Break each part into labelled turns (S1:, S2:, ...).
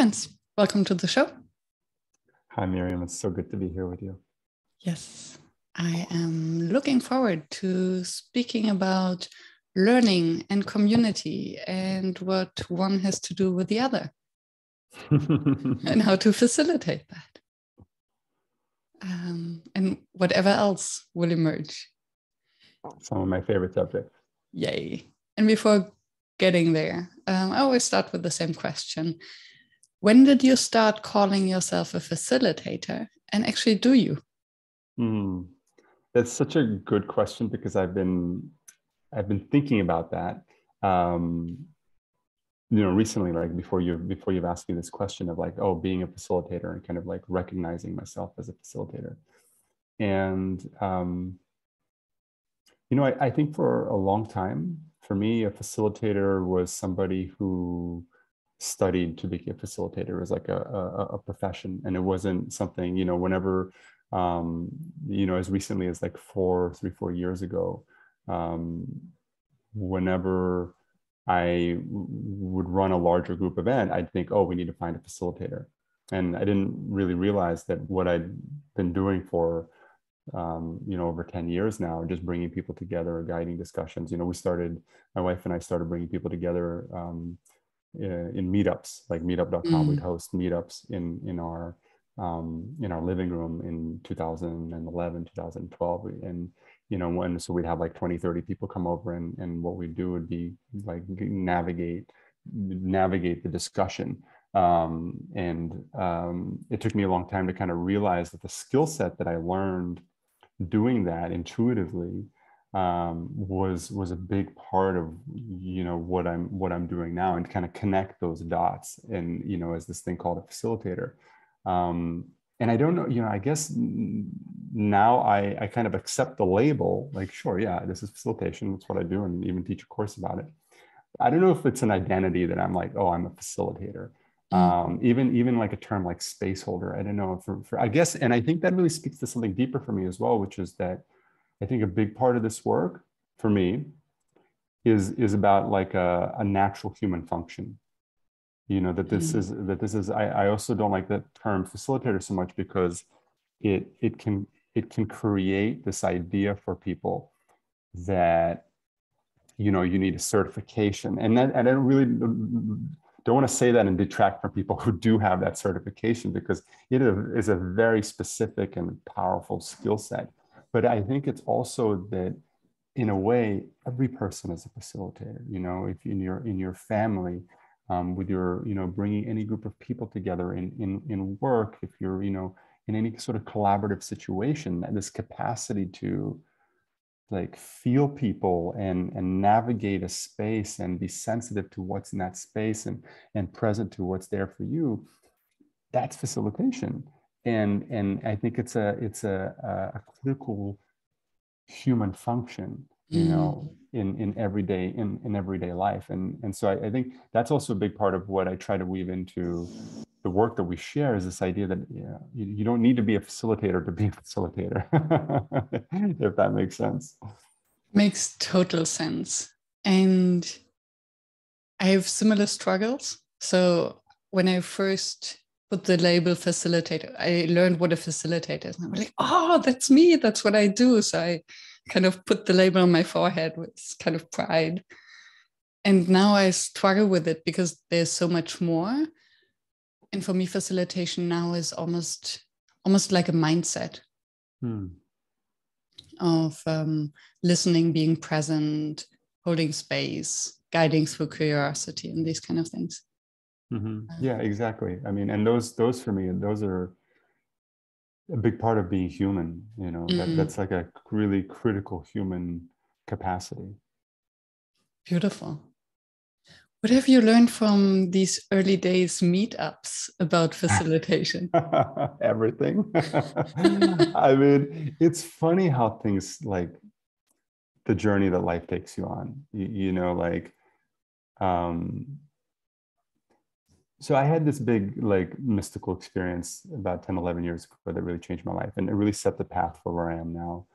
S1: Lorenz, welcome to the show.
S2: Hi, Miriam. It's so good to be here with you.
S1: Yes, I am looking forward to speaking about learning and community and what one has to do with the other and how to facilitate that. And whatever else will emerge.
S2: Some of my favorite subjects.
S1: Yay. And before getting there, I always start with the same question. When did you start calling yourself a facilitator? And actually, do you?
S2: That's such a good question because I've been thinking about that. Recently, like before you've asked me this question of like, being a facilitator and kind of like recognizing myself as a facilitator. And I think for a long time, for me, a facilitator was somebody who studied to be a facilitator. It was like a profession, and it wasn't something, whenever, as recently as like 3-4 years ago, whenever I would run a larger group event, I'd think, we need to find a facilitator. And I didn't really realize that what I'd been doing for over 10 years now, just bringing people together, guiding discussions. My wife and I started bringing people together in meetups, like meetup.com. We'd host meetups in our living room in 2011, 2012. And so we'd have like 20-30 people come over, and what we'd do would be like navigate the discussion. It took me a long time to kind of realize that the skill set that I learned doing that intuitively was a big part of what I'm doing now, and kind of connect those dots, and as this thing called a facilitator. And I don't know, I guess now I kind of accept the label, like, sure, yeah, this is facilitation, that's what I do, and even teach a course about it. I don't know if it's an identity that I'm like, I'm a facilitator. Even like a term like space holder, I don't know, for I guess, and I think that really speaks to something deeper for me as well, which is that I think a big part of this work for me is about like a natural human function. This is I also don't like the term facilitator so much because it can create this idea for people that you need a certification, and I don't really don't want to say that and detract from people who do have that certification, because it is a very specific and powerful skill set. But I think it's also that, in a way, every person is a facilitator. If in your family, with your bringing any group of people together in work, if you're in any sort of collaborative situation, this capacity to like feel people and navigate a space and be sensitive to what's in that space and present to what's there for you, that's facilitation. And I think it's a critical human function, in everyday life. And so I think that's also a big part of what I try to weave into the work that we share, is this idea that you don't need to be a facilitator to be a facilitator, if that makes sense.
S1: Makes total sense. And I have similar struggles. So when I first put the label facilitator, I learned what a facilitator is. And I was like, that's me. That's what I do. So I kind of put the label on my forehead with kind of pride. And now I struggle with it because there's so much more. And for me, facilitation now is almost like a mindset of listening, being present, holding space, guiding through curiosity, and these kind of things.
S2: Yeah, exactly. I mean, and those for me, those are a big part of being human. That's like a really critical human capacity.
S1: Beautiful. What have you learned from these early days meetups about facilitation?
S2: Everything. I mean, it's funny how things, like the journey that life takes you on, so I had this big like mystical experience about 10-11 years ago that really changed my life, and it really set the path for where I am now.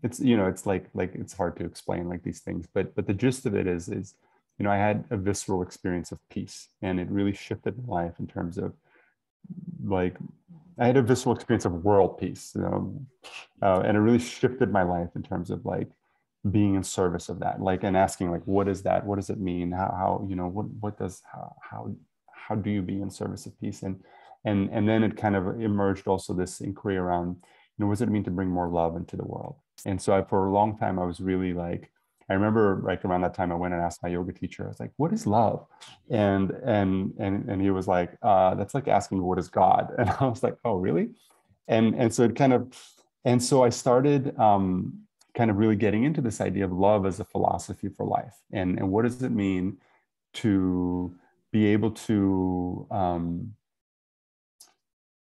S2: It's it's like it's hard to explain like these things, but the gist of it is you know, I had a visceral experience of peace, and it really shifted my life in terms of like, I had a visceral experience of world peace, you know, and it really shifted my life in terms of like being in service of that, like, and asking like, what is that? What does it mean? How you know, what does, how do you be in service of peace? And then it kind of emerged also this inquiry around, you know, what does it mean to bring more love into the world? And so for a long time, I was really like, I remember like around that time, I went and asked my yoga teacher, I was like, what is love? And he was like, that's like asking, what is God? And I was like, oh, really? And so it kind of, and so I started kind of really getting into this idea of love as a philosophy for life. And what does it mean to be able to,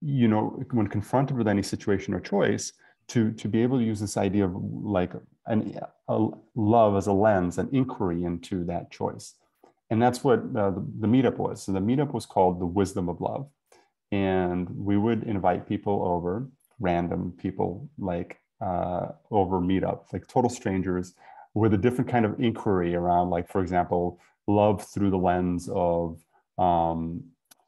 S2: you know, when confronted with any situation or choice, to be able to use this idea of like a love as a lens, an inquiry into that choice. And that's what the meetup was. So the meetup was called the Wisdom of Love. And we would invite people over, random people, like over meetup, like total strangers, with a different kind of inquiry around, like, for example, love through the lens of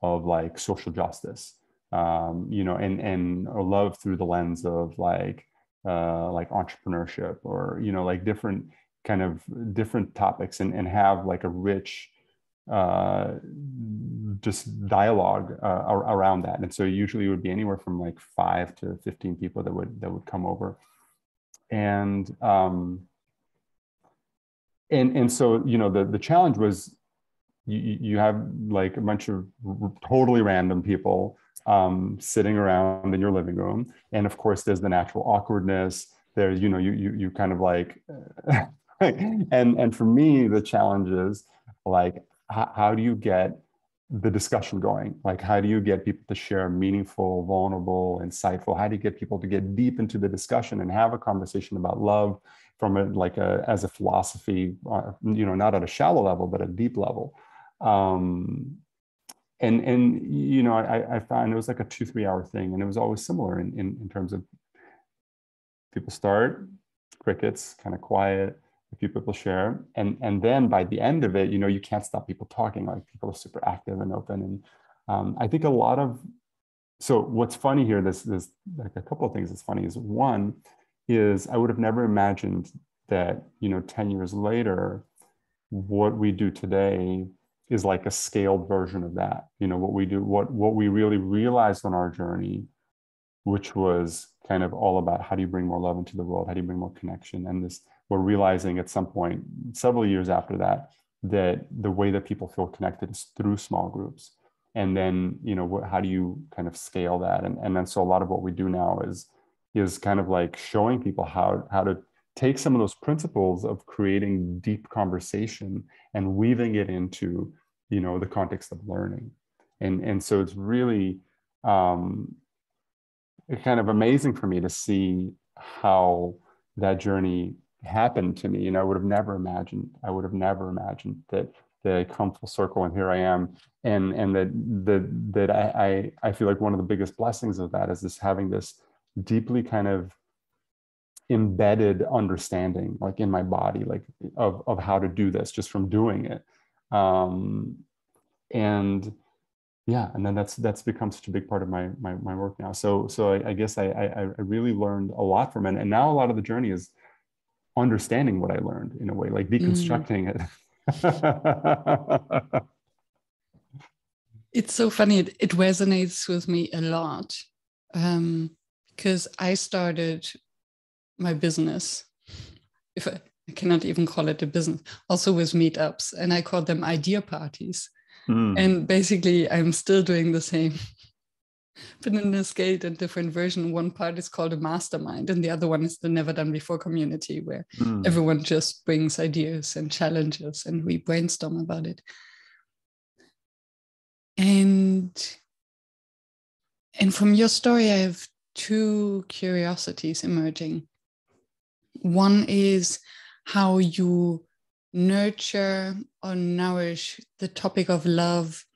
S2: like social justice, you know, and or love through the lens of like entrepreneurship, or, you know, like different kind of different topics, and have like a rich just dialogue around that. And so usually it would be anywhere from like 5 to 15 people that would come over. And so, you know, the challenge was you have like a bunch of totally random people sitting around in your living room. And of course, there's the natural awkwardness. There's, you know, you kind of like, and for me, the challenge is like, how do you get the discussion going? Like, how do you get people to share meaningful, vulnerable, insightful? How do you get people to get deep into the discussion and have a conversation about love from as a philosophy, you know, not at a shallow level, but a deep level? And you know, I found it was like a 2-3 hour thing, and it was always similar in terms of people start, crickets, kind of quiet, a few people share, and then by the end of it, you know, you can't stop people talking. Like, people are super active and open. And I think a lot of, so what's funny here, there's like a couple of things that's funny is, one is I would have never imagined that, you know, 10 years later, what we do today is like a scaled version of that. You know, what we do, what we really realized on our journey, which was kind of all about how do you bring more love into the world? How do you bring more connection? And this, we're realizing at some point, several years after that, that the way that people feel connected is through small groups. And then, you know, how do you kind of scale that? And then, so a lot of what we do now is kind of like showing people how to take some of those principles of creating deep conversation and weaving it into, you know, the context of learning. And so it's really kind of amazing for me to see how that journey happened to me. And I would have never imagined that I come full circle, and here I am. And that I feel like one of the biggest blessings of that is this, having this deeply kind of embedded understanding, like in my body, like of how to do this just from doing it. And yeah, and then that's become such a big part of my work now. So I guess I really learned a lot from it. And now a lot of the journey is understanding what I learned, in a way, like deconstructing it.
S1: It's so funny. It resonates with me a lot, because I started my business, if I cannot even call it a business, also with meetups, and I call them idea parties. And basically, I'm still doing the same, but in a scaled and different version. One part is called a mastermind, and the other one is the Never Done Before community, where everyone just brings ideas and challenges, and we brainstorm about it. And from your story, I have 2 curiosities emerging. One is how you nurture or nourish the topic of love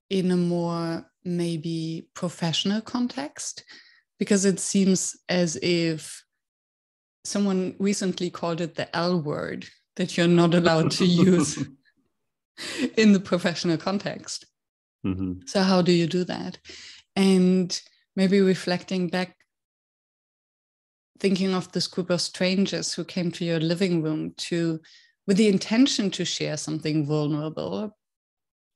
S1: in a more maybe professional context, because it seems as if someone recently called it the L word, that you're not allowed to use in the professional context.
S2: Mm-hmm.
S1: So how do you do that? And maybe reflecting back, thinking of this group of strangers who came to your living room with the intention to share something vulnerable,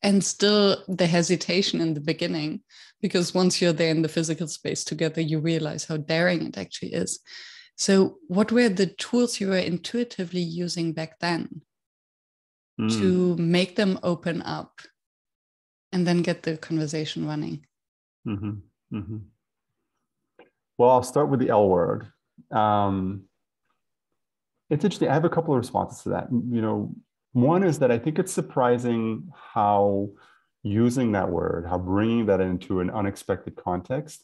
S1: and still the hesitation in the beginning, because once you're there in the physical space together, you realize how daring it actually is. So what were the tools you were intuitively using back then to make them open up and then get the conversation running?
S2: Mm-hmm. Mm-hmm. Well, I'll start with the L word. It's interesting. I have a couple of responses to that. One is that I think it's surprising how using that word, how bringing that into an unexpected context,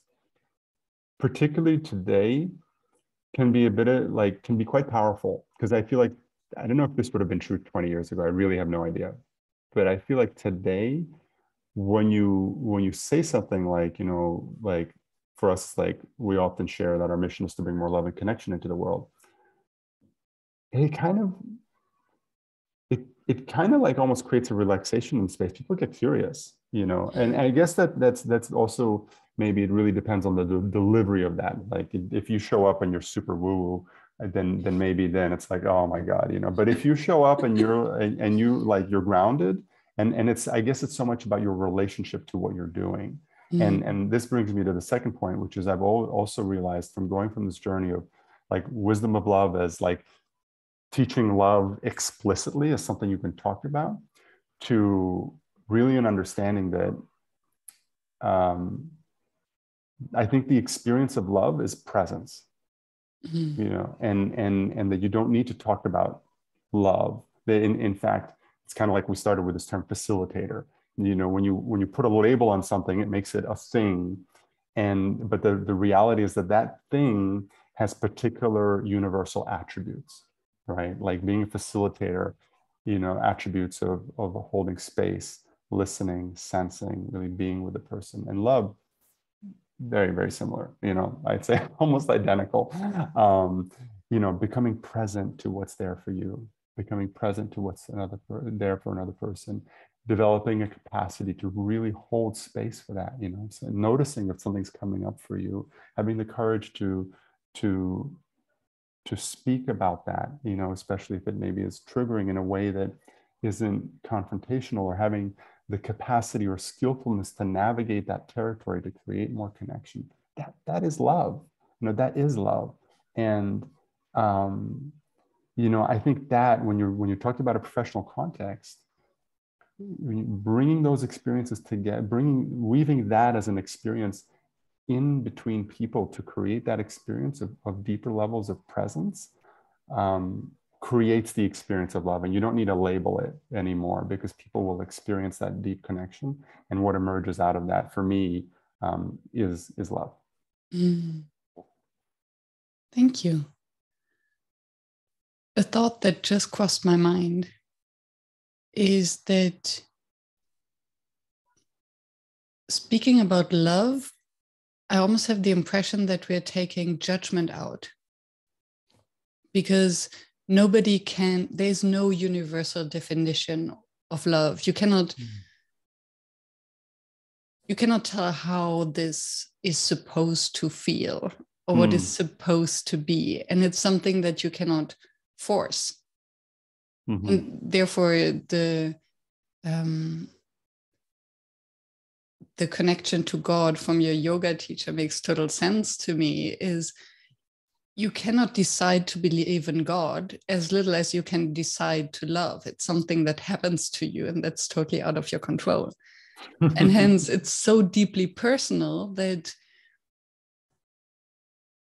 S2: particularly today, can be can be quite powerful. Because I feel like, I don't know if this would have been true 20 years ago. I really have no idea. But I feel like today, when you say something like, like for us, like we often share that our mission is to bring more love and connection into the world. It kind of like almost creates a relaxation in space. People get curious, and I guess that's also, maybe it really depends on the delivery of that. Like if you show up and you're super woo-woo, then maybe then it's like, oh my God, but if you show up and you're grounded, and it's, I guess it's so much about your relationship to what you're doing. And this brings me to the second point, which is I've also realized from going from this journey of like wisdom of love as like teaching love explicitly as something you've been talking about, to really an understanding that I think the experience of love is presence, and that you don't need to talk about love. That in fact, it's kind of like we started with this term facilitator. When you put a label on something, it makes it a thing. But the reality is that thing has particular universal attributes, right? Like being a facilitator, attributes of holding space, listening, sensing, really being with the person. And love, very, very similar, I'd say almost identical. Becoming present to what's there for you, becoming present to what's there for another person, developing a capacity to really hold space for that, so noticing if something's coming up for you, having the courage to speak about that, especially if it maybe is triggering in a way that isn't confrontational, or having the capacity or skillfulness to navigate that territory to create more connection. That is love. That is love. And I think that when you talked about a professional context, bringing those experiences together, weaving that as an experience in between people to create that experience of deeper levels of presence, creates the experience of love. And you don't need to label it anymore, because people will experience that deep connection. And what emerges out of that for me is love.
S1: Thank you. A thought that just crossed my mind is that speaking about love, I almost have the impression that we're taking judgment out, because there's no universal definition of love. You cannot tell how this is supposed to feel or what is supposed to be. And it's something that you cannot force. And therefore, the connection to God from your yoga teacher makes total sense to me. Is you cannot decide to believe in God as little as you can decide to love. It's something that happens to you, and that's totally out of your control. And hence, it's so deeply personal that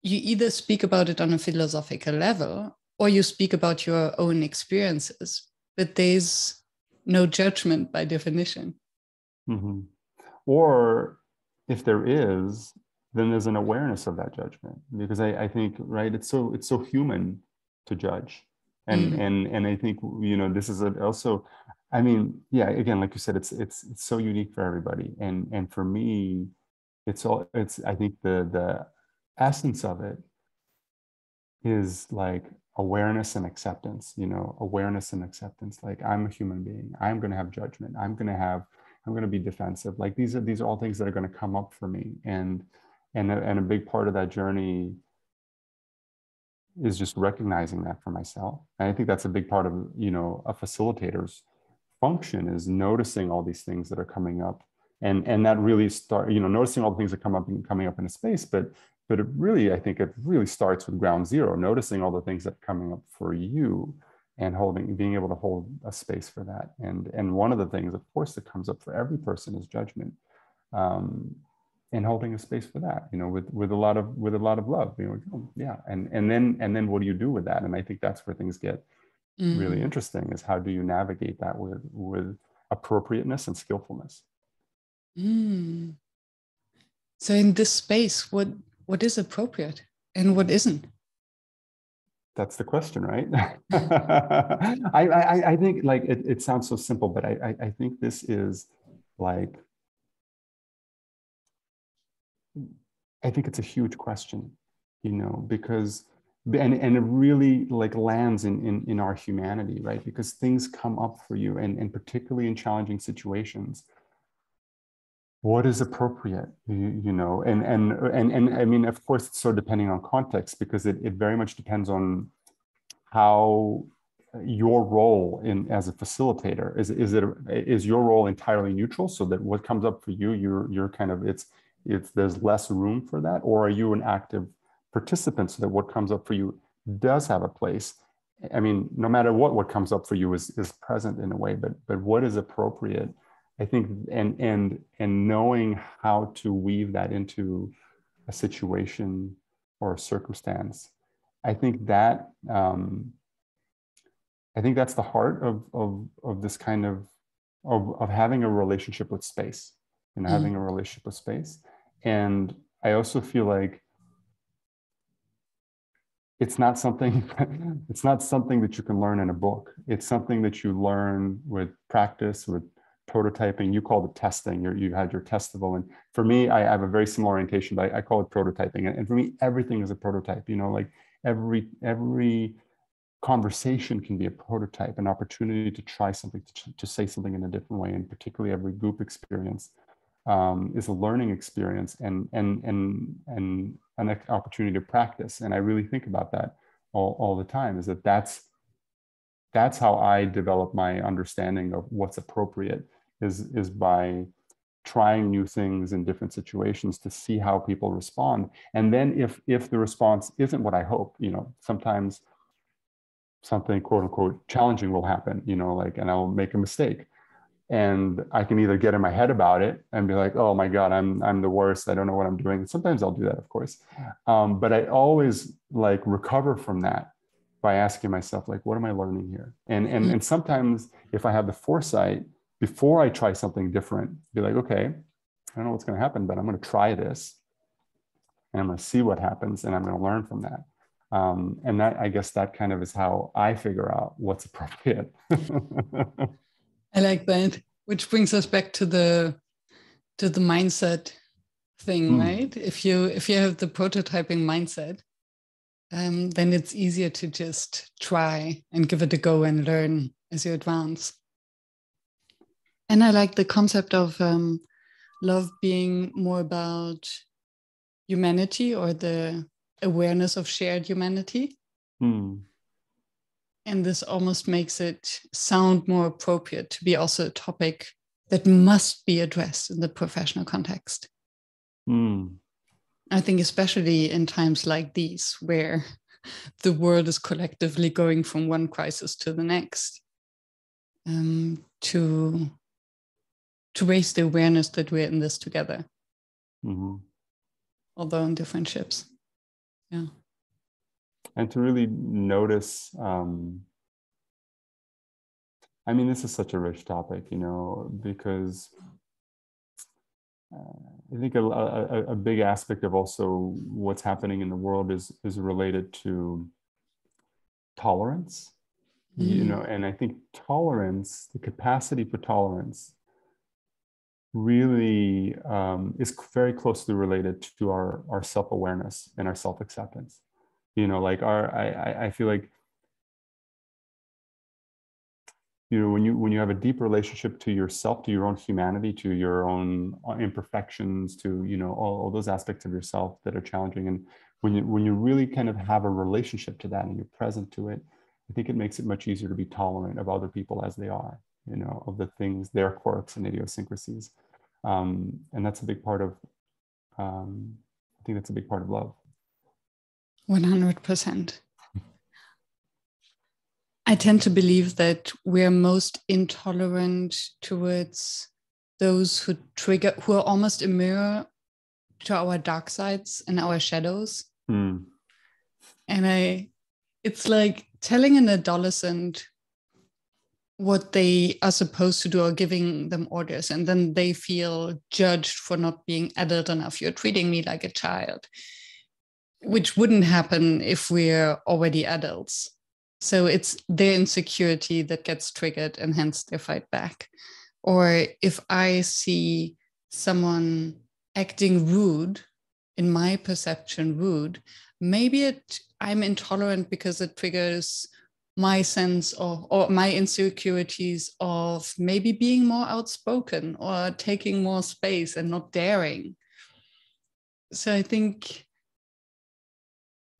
S1: you either speak about it on a philosophical level, or you speak about your own experiences, but there's no judgment by definition.
S2: Or if there is, then there's an awareness of that judgment, because I think, right, it's so human to judge. And I think, this is also, I mean, yeah, again, like you said, it's so unique for everybody. And for me, I think the essence of it is like awareness and acceptance, you know, awareness and acceptance. Like, I'm a human being. I'm going to have judgment. I'm going to be defensive. Like, these are all things that are going to come up for me. And a big part of that journey is just recognizing that for myself. And I think that's a big part of, you know, a facilitator's function, is noticing all these things that are coming up. And that really start, you know, noticing all the things that come up and coming up in a space, but it really, I think it really starts with ground zero, noticing all the things that are coming up for you, and being able to hold a space for that. And one of the things, of course, that comes up for every person is judgment. And holding a space for that, you know, with a lot of love, you know, oh, yeah. And then what do you do with that? And I think that's where things get really interesting, is how do you navigate that with appropriateness and skillfulness?
S1: So in this space, what is appropriate and what isn't?
S2: That's the question, right? I think, like, it sounds so simple, but I think this is like, I think it's a huge question, you know, because, and it really, like, lands in our humanity, right? Because things come up for you, and particularly in challenging situations, what is appropriate, you know, and I mean, of course, it's so depending on context, because it very much depends on how your role as a facilitator is your role entirely neutral, so that what comes up for you, you're kind of, it's there's less room for that, or are you an active participant, so that what comes up for you does have a place? I mean, no matter what comes up for you is present in a way, but what is appropriate, I think, and knowing how to weave that into a situation or a circumstance, I think that that's the heart of this kind of having a relationship with space, you know, having a relationship with space. And I also feel like it's not something that you can learn in a book. It's something that you learn with practice, with prototyping. You called it testing. You had your testable. And for me, I have a very similar orientation, but I call it prototyping. And for me, everything is a prototype. You know, like every conversation can be a prototype, an opportunity to try something, to say something in a different way. And particularly every group experience is a learning experience and an opportunity to practice. And I really think about that all the time, is that's how I develop my understanding of what's appropriate, is by trying new things in different situations to see how people respond. And then if the response isn't what I hope, you know, sometimes something quote unquote challenging will happen, you know, like, and I'll make a mistake. And I can either get in my head about it and be like, oh my God, I'm the worst. I don't know what I'm doing. And sometimes I'll do that, of course. But I always, like, recover from that by asking myself, like, what am I learning here? And sometimes if I have the foresight before I try something different, be like, okay, I don't know what's going to happen, but I'm going to try this and I'm going to see what happens, and I'm going to learn from that. And that, I guess, that kind of is how I figure out what's appropriate.
S1: I like that, which brings us back to the mindset thing, right? If you have the prototyping mindset, then it's easier to just try and give it a go and learn as you advance. And I like the concept of love being more about humanity, or the awareness of shared humanity. And this almost makes it sound more appropriate to be also a topic that must be addressed in the professional context. I think especially in times like these, where the world is collectively going from one crisis to the next, to raise the awareness that we're in this together, although in different ships. Yeah.
S2: And to really notice, I mean, this is such a rich topic, you know, because I think a big aspect of also what's happening in the world is related to tolerance, you know, and I think tolerance, the capacity for tolerance, really is very closely related to our self-awareness and our self-acceptance. You know, like I feel like when you have a deep relationship to yourself, to your own humanity, to your own imperfections, to all those aspects of yourself that are challenging, and when you really kind of have a relationship to that and you're present to it, I think it makes it much easier to be tolerant of other people as they are, of the things, their quirks and idiosyncrasies, and that's a big part of. I think that's a big part of love.
S1: 100%. I tend to believe that we're most intolerant towards those who are almost a mirror to our dark sides and our shadows.
S2: Mm.
S1: And it's like telling an adolescent what they are supposed to do or giving them orders, and then they feel judged for not being adult enough. You're treating me like a child, which wouldn't happen if we're already adults. So it's their insecurity that gets triggered and hence they fight back. Or if I see someone acting rude, in my perception rude, maybe I'm intolerant because it triggers my sense of, or my insecurities of maybe being more outspoken or taking more space and not daring. So I think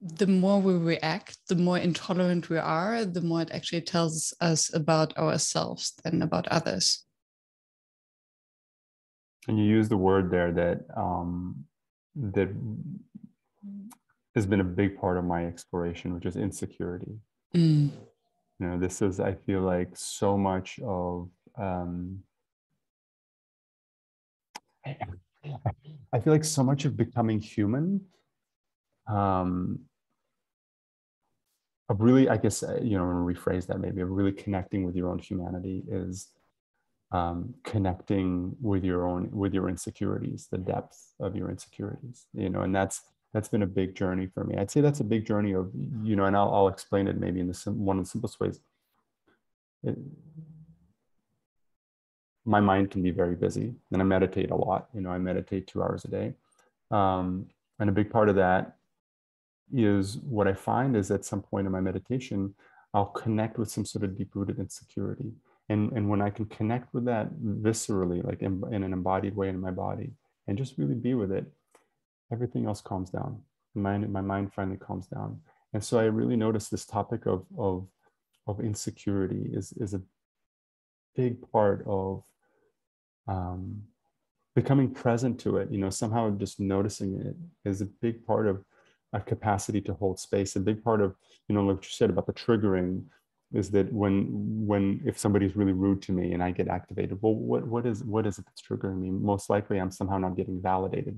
S1: the more we react, the more intolerant we are, the more it actually tells us about ourselves than about others.
S2: And you use the word there that has been a big part of my exploration, which is insecurity.
S1: Mm.
S2: This is, I feel like, so much of I feel like so much of becoming human, of really, I guess, and rephrase that maybe, of really connecting with your own humanity is connecting with your insecurities, the depth of your insecurities, and that's been a big journey for me. I'd say that's a big journey of, and I'll explain it maybe in one of the simplest ways. My mind can be very busy, and I meditate a lot. I meditate 2 hours a day. And a big part of that is what I find is at some point in my meditation, I'll connect with some sort of deep-rooted insecurity. And when I can connect with that viscerally, like in an embodied way in my body, and just really be with it, everything else calms down. My mind finally calms down. And so I really noticed this topic of insecurity is a big part of becoming present to it. Somehow just noticing it is a big part of a capacity to hold space. A big part of, like you said about the triggering, is that if somebody's really rude to me and I get activated, well, what is it that's triggering me? Most likely I'm somehow not getting validated.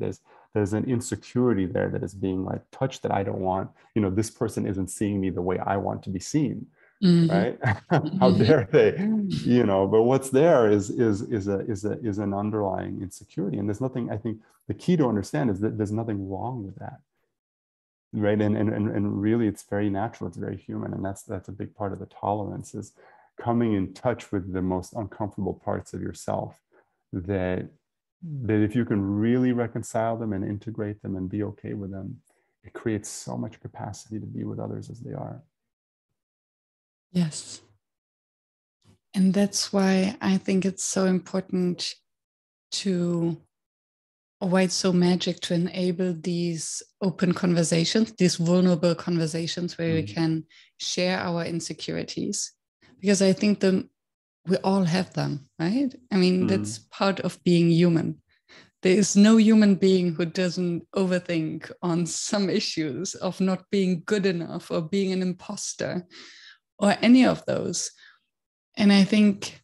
S2: There's an insecurity there that is being like touched that I don't want. This person isn't seeing me the way I want to be seen. Mm-hmm. Right? How dare they? But what's there is an underlying insecurity, and there's nothing. I think the key to understand is that there's nothing wrong with that, right? And really, it's very natural. It's very human, and that's a big part of the tolerance, is coming in touch with the most uncomfortable parts of yourself. That if you can really reconcile them and integrate them and be okay with them, it creates so much capacity to be with others as they are.
S1: Yes. And that's why I think it's so important why it's so magic to enable these open conversations, these vulnerable conversations where we can share our insecurities. Because I think we all have them, right? I mean, that's part of being human. There is no human being who doesn't overthink on some issues of not being good enough or being an imposter or any of those. And I think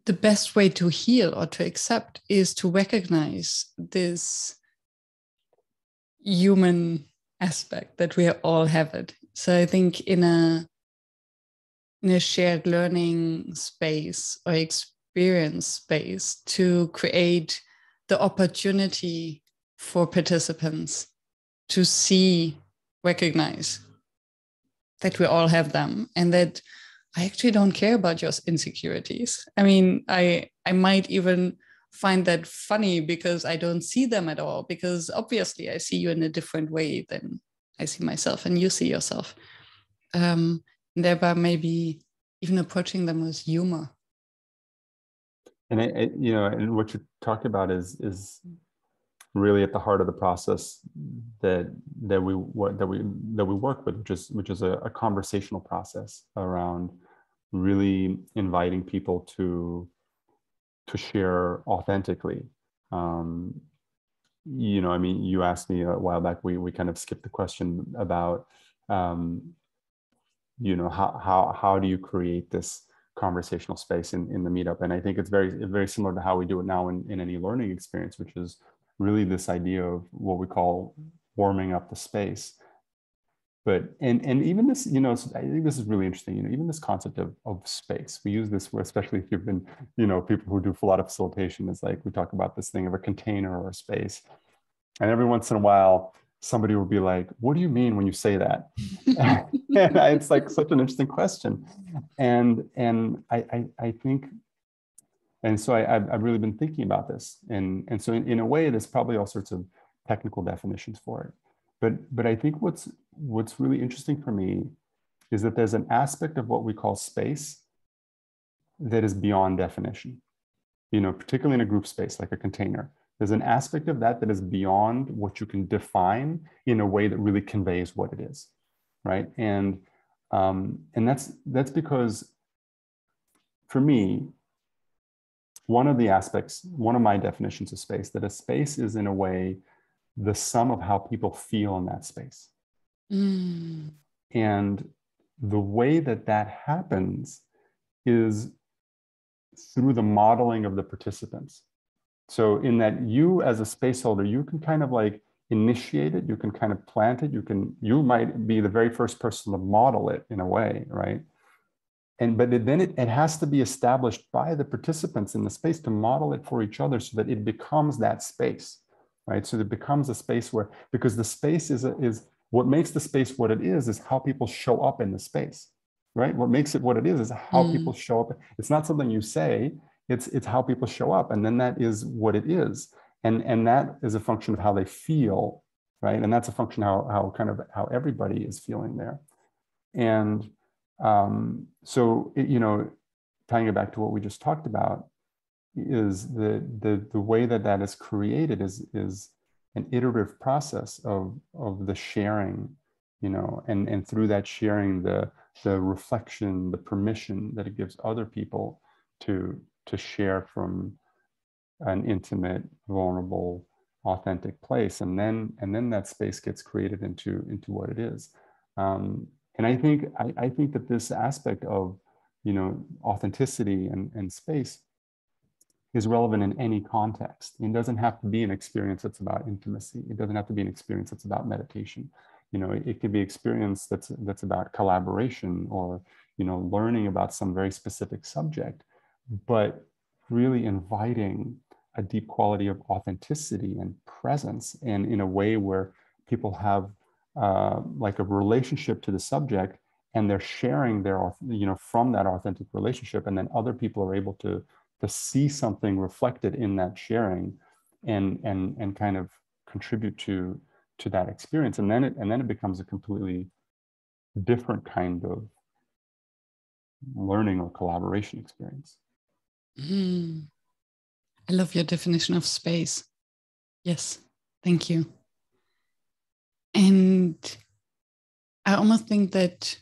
S1: the best way to heal or to accept is to recognize this human aspect that we all have it. So I think in a shared learning space or experience space, to create the opportunity for participants to recognize that we all have them, and that I actually don't care about your insecurities. I mean, I might even find that funny because I don't see them at all, because obviously I see you in a different way than I see myself and you see yourself. Thereby maybe even approaching them with humor.
S2: And and what you talked about is really at the heart of the process that we work with, which is a conversational process around really inviting people to share authentically. I mean, you asked me a while back, we kind of skipped the question about how do you create this conversational space in the meetup. And I think it's very similar to how we do it now in any learning experience, which is really this idea of what we call warming up the space. But and even this, I think this is really interesting. Even this concept of space, we use this, especially if you've been, people who do a lot of facilitation, is like we talk about this thing of a container or a space. And every once in a while, somebody will be like, "What do you mean when you say that?" And it's like such an interesting question. And I think, and so I've really been thinking about this. And so in a way, there's probably all sorts of technical definitions for it. But I think what's really interesting for me is that there's an aspect of what we call space that is beyond definition, particularly in a group space like a container. There's an aspect of that is beyond what you can define in a way that really conveys what it is, right? And that's because, for me, one of my definitions of space, that a space is in a way the sum of how people feel in that space. And the way that happens is through the modeling of the participants. So in that, you as a space holder, you can kind of like initiate it, you can kind of plant it, you might be the very first person to model it in a way, right? But then it has to be established by the participants in the space to model it for each other so that it becomes that space, right? So it becomes a space where, because the space is what makes the space what it is how people show up in the space, right? What makes it what it is how people show up. It's not something you say, it's how people show up. And then that is what it is. And that is a function of how they feel, right? And that's a function of how everybody is feeling there. And so, tying it back to what we just talked about, is the way that is created is an iterative process of the sharing, and through that sharing, the reflection, the permission that it gives other people to share from an intimate, vulnerable, authentic place, and then that space gets created into what it is. And I think that this aspect of, authenticity and space is relevant in any context. It doesn't have to be an experience that's about intimacy. It doesn't have to be an experience that's about meditation. It could be experience that's about collaboration or, learning about some very specific subject, but really inviting a deep quality of authenticity and presence, and in a way where people have like a relationship to the subject, and they're sharing their, from that authentic relationship, and then other people are able to see something reflected in that sharing, and kind of contribute to that experience, and then it becomes a completely different kind of learning or collaboration experience.
S1: I love your definition of space. Yes, thank you. And I almost think that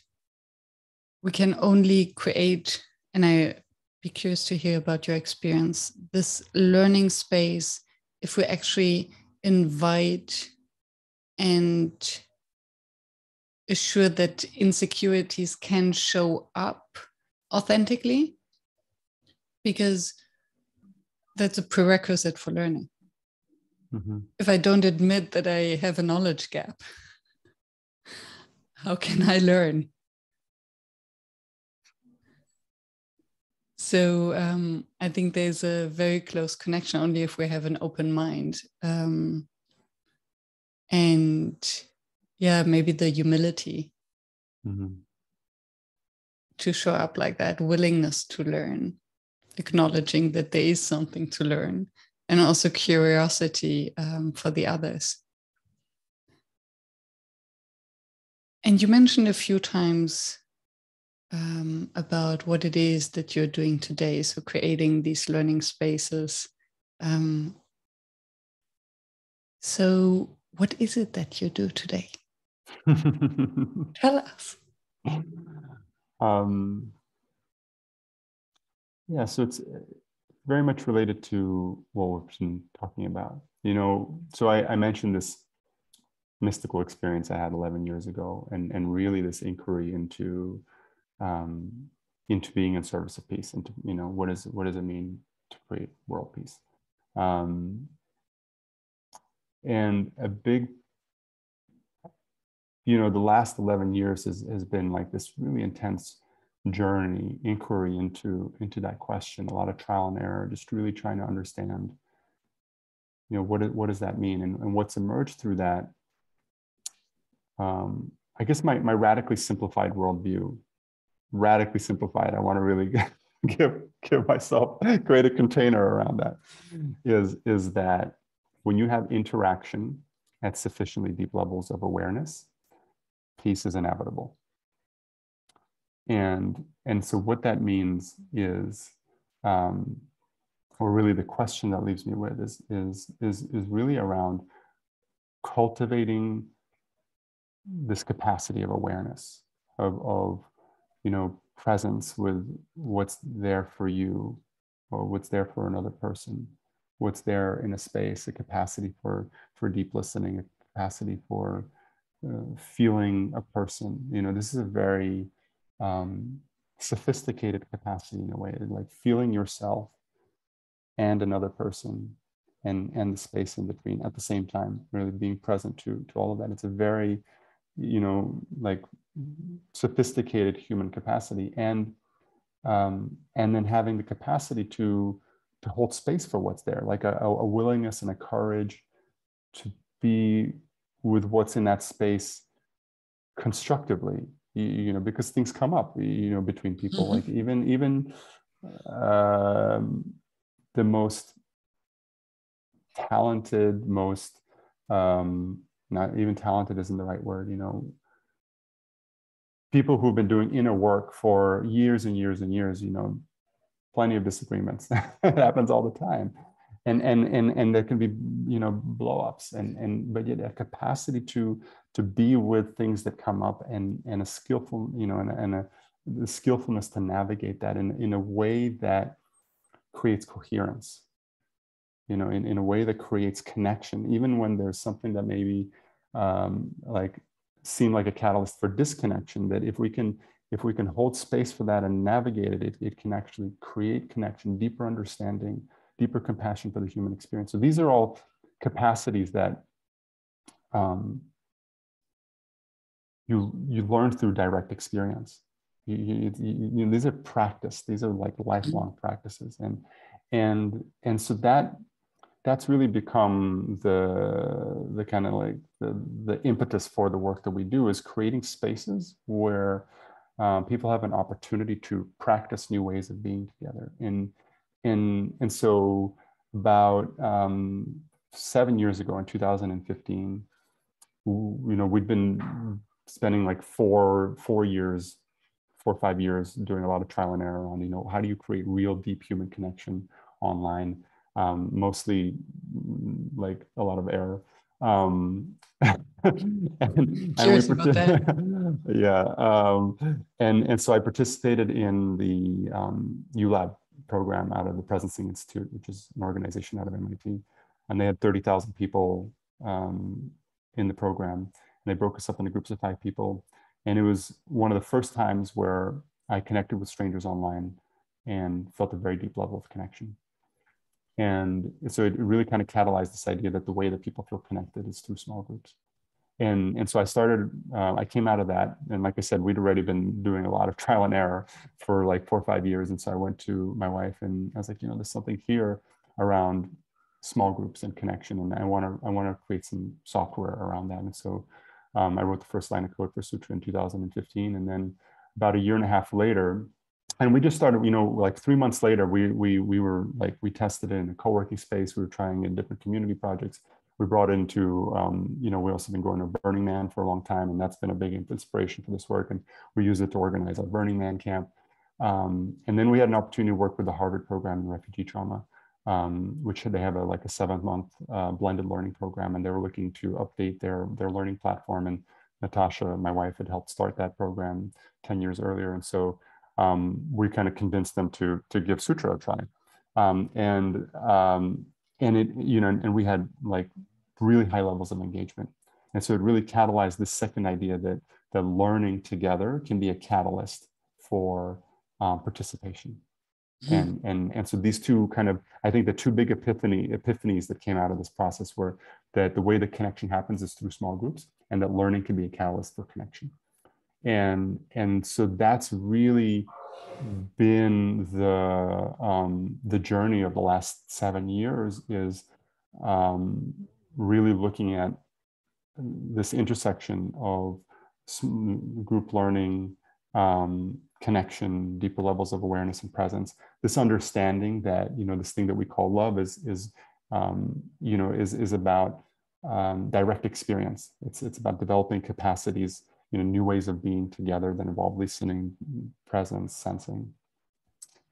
S1: we can only create, and I'd be curious to hear about your experience, this learning space if we actually invite and assure that insecurities can show up authentically, because that's a prerequisite for learning. If I don't admit that I have a knowledge gap, how can I learn? So I think there's a very close connection only if we have an open mind. And yeah, maybe the humility to show up like that, willingness to learn, acknowledging that there is something to learn, and also curiosity for the others. And you mentioned a few times about what it is that you're doing today. So creating these learning spaces. So what is it that you do today? Tell us.
S2: Yeah, so it's very much related to what we've been talking about. You know, so I mentioned this mystical experience I had 11 years ago, and really this inquiry into being in service of peace, into, you know, what does it mean to create world peace? And a big, you know, the last 11 years has been like this really intense journey, inquiry into that question, a lot of trial and error, just really trying to understand, you know, what does that mean, and what's emerged through that. I guess my radically simplified worldview, radically simplified, I want to really give myself, create a container around that, is that when you have interaction at sufficiently deep levels of awareness, peace is inevitable. And so what that means is, or really the question that leaves me with is really around cultivating this capacity of awareness, of you know, presence with what's there for you, or what's there for another person, what's there in a space, a capacity for deep listening, a capacity for feeling a person. You know, this is a very sophisticated capacity in a way, like feeling yourself and another person, and the space in between at the same time, really being present to all of that. It's a very, you know, like sophisticated human capacity, and then having the capacity to hold space for what's there, like a willingness and a courage to be with what's in that space constructively, you know, because things come up, you know, between people. Like even the most talented, most not even talented isn't the right word, you know, people who've been doing inner work for years and years and years, you know, plenty of disagreements. It happens all the time. And there can be, you know, blow-ups, but yet a capacity to be with things that come up, and a skillful, you know, and the skillfulness to navigate that in a way that creates coherence, you know, in a way that creates connection, even when there's something that maybe like seem like a catalyst for disconnection, that if we can hold space for that and navigate it, it can actually create connection, deeper understanding, deeper compassion for the human experience. So these are all capacities that you learn through direct experience. These are practice. These are like lifelong practices, and so that's really become the kind of like the impetus for the work that we do, is creating spaces where people have an opportunity to practice new ways of being together. And so about 7 years ago, in 2015, you know, we'd been spending like 4 or 5 years doing a lot of trial and error on, you know, how do you create real deep human connection online, mostly like a lot of error.
S1: Curious about that.
S2: Yeah. And so I participated in the ULab program out of the Presencing Institute, which is an organization out of MIT. And they had 30,000 people in the program. And they broke us up into groups of 5 people. And it was one of the first times where I connected with strangers online and felt a very deep level of connection. And so it really kind of catalyzed this idea that the way that people feel connected is through small groups. And so I started, I came out of that. And like I said, we'd already been doing a lot of trial and error for like 4 or 5 years. And so I went to my wife and I was like, you know, there's something here around small groups and connection. And I want to create some software around that. And so I wrote the first line of code for Sutra in 2015. And then about 1.5 years later, and we just started, you know, like 3 months later, we were like, we tested it in a co-working space. We were trying in different community projects. we brought into, you know, we also been going to Burning Man for a long time, and that's been a big inspiration for this work. And we use it to organize our Burning Man camp. And then we had an opportunity to work with the Harvard program in refugee trauma, which they have like a 7-month blended learning program, and they were looking to update their learning platform. And Natasha, my wife, had helped start that program 10 years earlier. And so we kind of convinced them to give Sutra a try. And it, you know, and we had like really high levels of engagement. And so it really catalyzed this second idea that learning together can be a catalyst for participation. And so these two kind of, I think the two big epiphanies that came out of this process were that the way the connection happens is through small groups, and that learning can be a catalyst for connection. And so that's really been the journey of the last 7 years, is really looking at this intersection of group learning, connection, deeper levels of awareness and presence. This understanding that, you know, this thing that we call love is you know, is about direct experience. It's about developing capacities, you know, new ways of being together that involve listening, presence, sensing.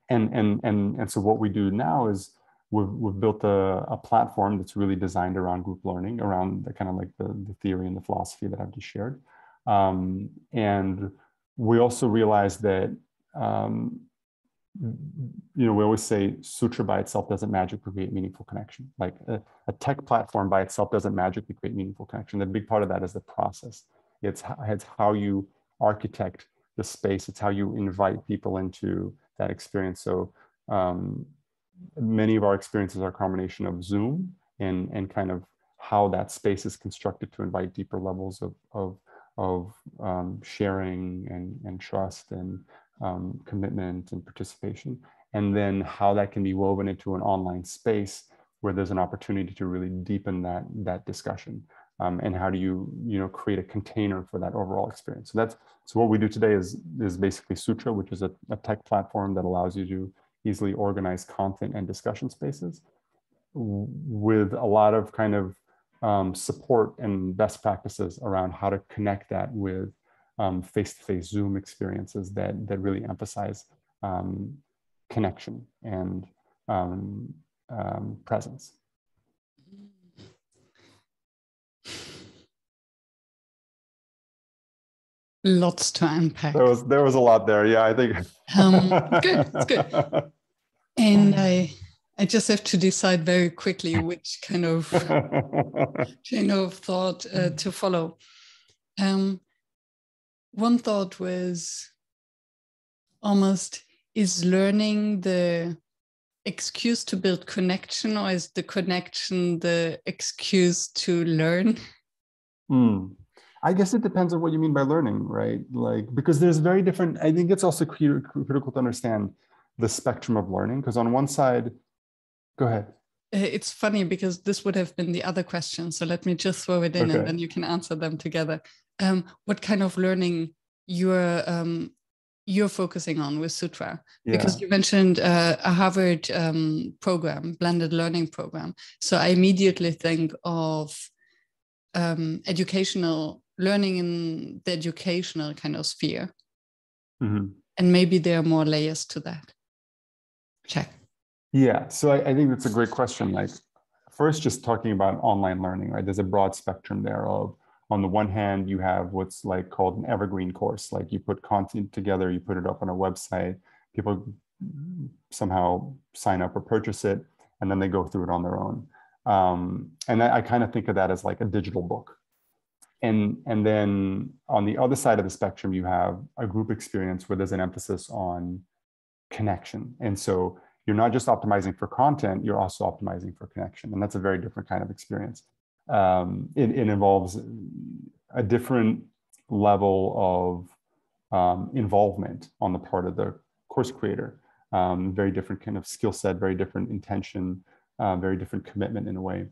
S2: And so what we do now is we've built a platform that's really designed around group learning, around the kind of like the theory and the philosophy that I've just shared. And we also realized that, you know, we always say Sutra by itself doesn't magically create meaningful connection. Like a tech platform by itself doesn't magically create meaningful connection. The big part of that is the process. It's how you architect the space. It's how you invite people into that experience. So many of our experiences are a combination of Zoom and kind of how that space is constructed to invite deeper levels of sharing and trust and commitment and participation, and then how that can be woven into an online space where there's an opportunity to really deepen that discussion, and how do you create a container for that overall experience. So what we do today is basically Sutra, which is a tech platform that allows you to easily organize content and discussion spaces with a lot of kind of support and best practices around how to connect that with face-to-face Zoom experiences that really emphasize connection and presence.
S1: Lots to unpack.
S2: There was a lot there. Yeah, I think.
S1: Good, it's good. And I just have to decide very quickly which kind of chain of thought to follow. One thought was almost, is learning the excuse to build connection, or is the connection the excuse to learn?
S2: I guess it depends on what you mean by learning, right? Like, because there's very different, I think it's also critical to understand the spectrum of learning, because on one side, go ahead.
S1: It's funny because this would have been the other question. So let me just throw it in, and then you can answer them together. What kind of learning you're focusing on with Sutra? Because you mentioned a Harvard program, blended learning program. So I immediately think of educational learning in the educational kind of sphere.
S2: Mm-hmm.
S1: And maybe there are more layers to that. Check.
S2: Yeah, so I think that's a great question. Like, first, just talking about online learning, right? There's a broad spectrum there of, on the one hand, you have what's like called an evergreen course. Like, you put content together, you put it up on a website, people somehow sign up or purchase it, and then they go through it on their own. And I kind of think of that as like a digital book. And then on the other side of the spectrum, you have a group experience where there's an emphasis on connection. And so you're not just optimizing for content, you're also optimizing for connection. And that's a very different kind of experience. It involves a different level of involvement on the part of the course creator. Very different kind of skill set, very different intention, very different commitment in a way.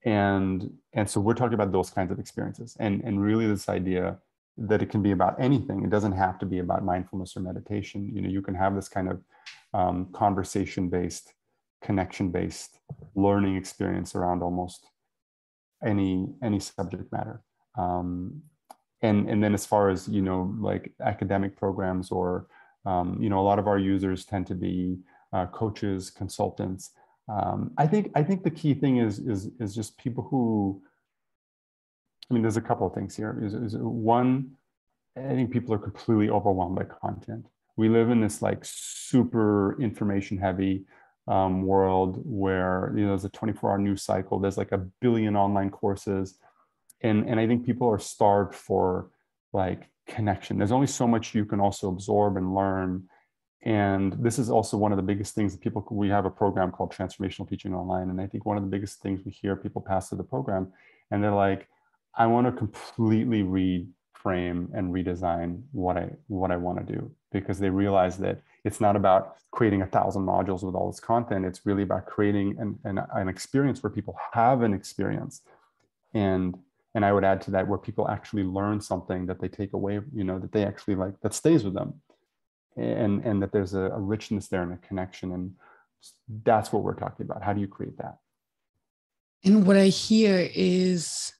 S2: And so we're talking about those kinds of experiences, and really this idea that it can be about anything. It doesn't have to be about mindfulness or meditation. You can have this kind of conversation-based, connection-based learning experience around almost any subject matter. And then as far as, like academic programs or, a lot of our users tend to be coaches, consultants. I think the key thing is just people who, there's a couple of things here. Is one, I think people are completely overwhelmed by content. We live in this like super information heavy world where, there's a 24-hour news cycle. There's like 1 billion online courses. And I think people are starved for like connection. There's only so much you can also absorb and learn. And this is also one of the biggest things that we have a program called Transformational Teaching Online. And I think one of the biggest things we hear people pass through the program, and they're like, I want to completely reframe and redesign what I want to do, because they realize that it's not about creating 1,000 modules with all this content. It's really about creating an experience where people have an experience. And I would add to that where people actually learn something that they take away, that they actually like, that stays with them. And that there's a richness there and a connection. And that's what we're talking about. How do you create that?
S1: And what I hear is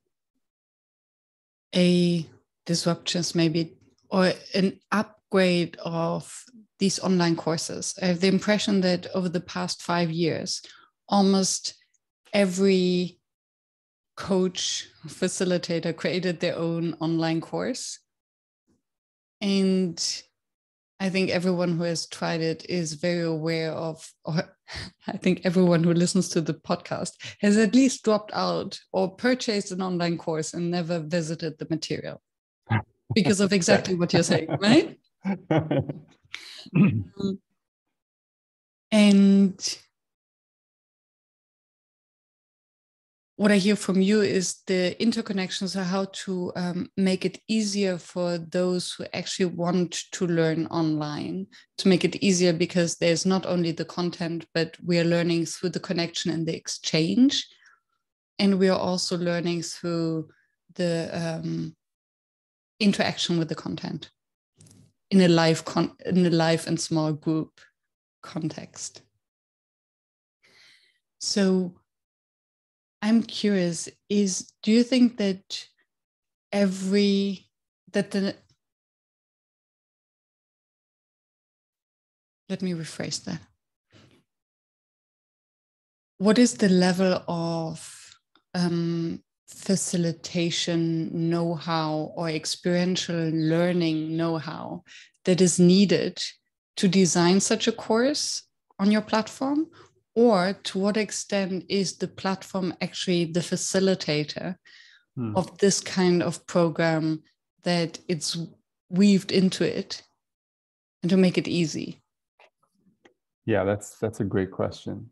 S1: a disruption, maybe, or an upgrade of these online courses. I have the impression that over the past 5 years, almost every coach, facilitator created their own online course. And I think everyone who has tried it is very aware of, or I think everyone who listens to the podcast has at least dropped out or purchased an online course and never visited the material because of exactly what you're saying, right? And what I hear from you is the interconnections of how to make it easier for those who actually want to learn online, to make it easier, because there's not only the content, but we are learning through the connection and the exchange. And we are also learning through the interaction with the content in a live and small group context. So I'm curious, do you think that let me rephrase that. What is the level of facilitation know-how or experiential learning know-how that is needed to design such a course on your platform? Or to what extent is the platform actually the facilitator of this kind of program, that it's weaved into it and to make it easy?
S2: Yeah, that's a great question.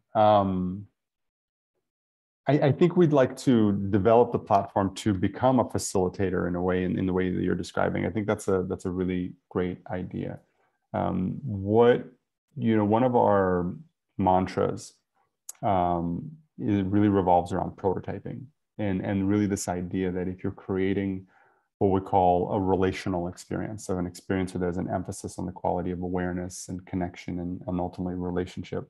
S2: I think we'd like to develop the platform to become a facilitator in a way, in the way that you're describing. I think that's a really great idea. One of our mantras it really revolves around prototyping, and really this idea that if you're creating what we call a relational experience, so an experience where there's an emphasis on the quality of awareness and connection and ultimately relationship,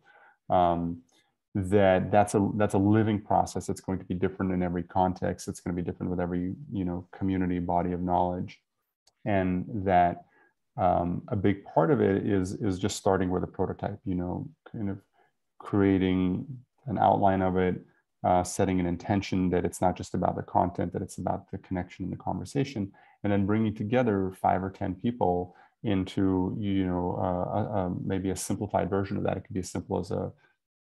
S2: that's a living process. It's going to be different in every context. It's going to be different with every community body of knowledge, and that a big part of it is just starting with a prototype. Kind of creating an outline of it, setting an intention that it's not just about the content, that it's about the connection and the conversation, and then bringing together 5 or 10 people into maybe a simplified version of that. It could be as simple as a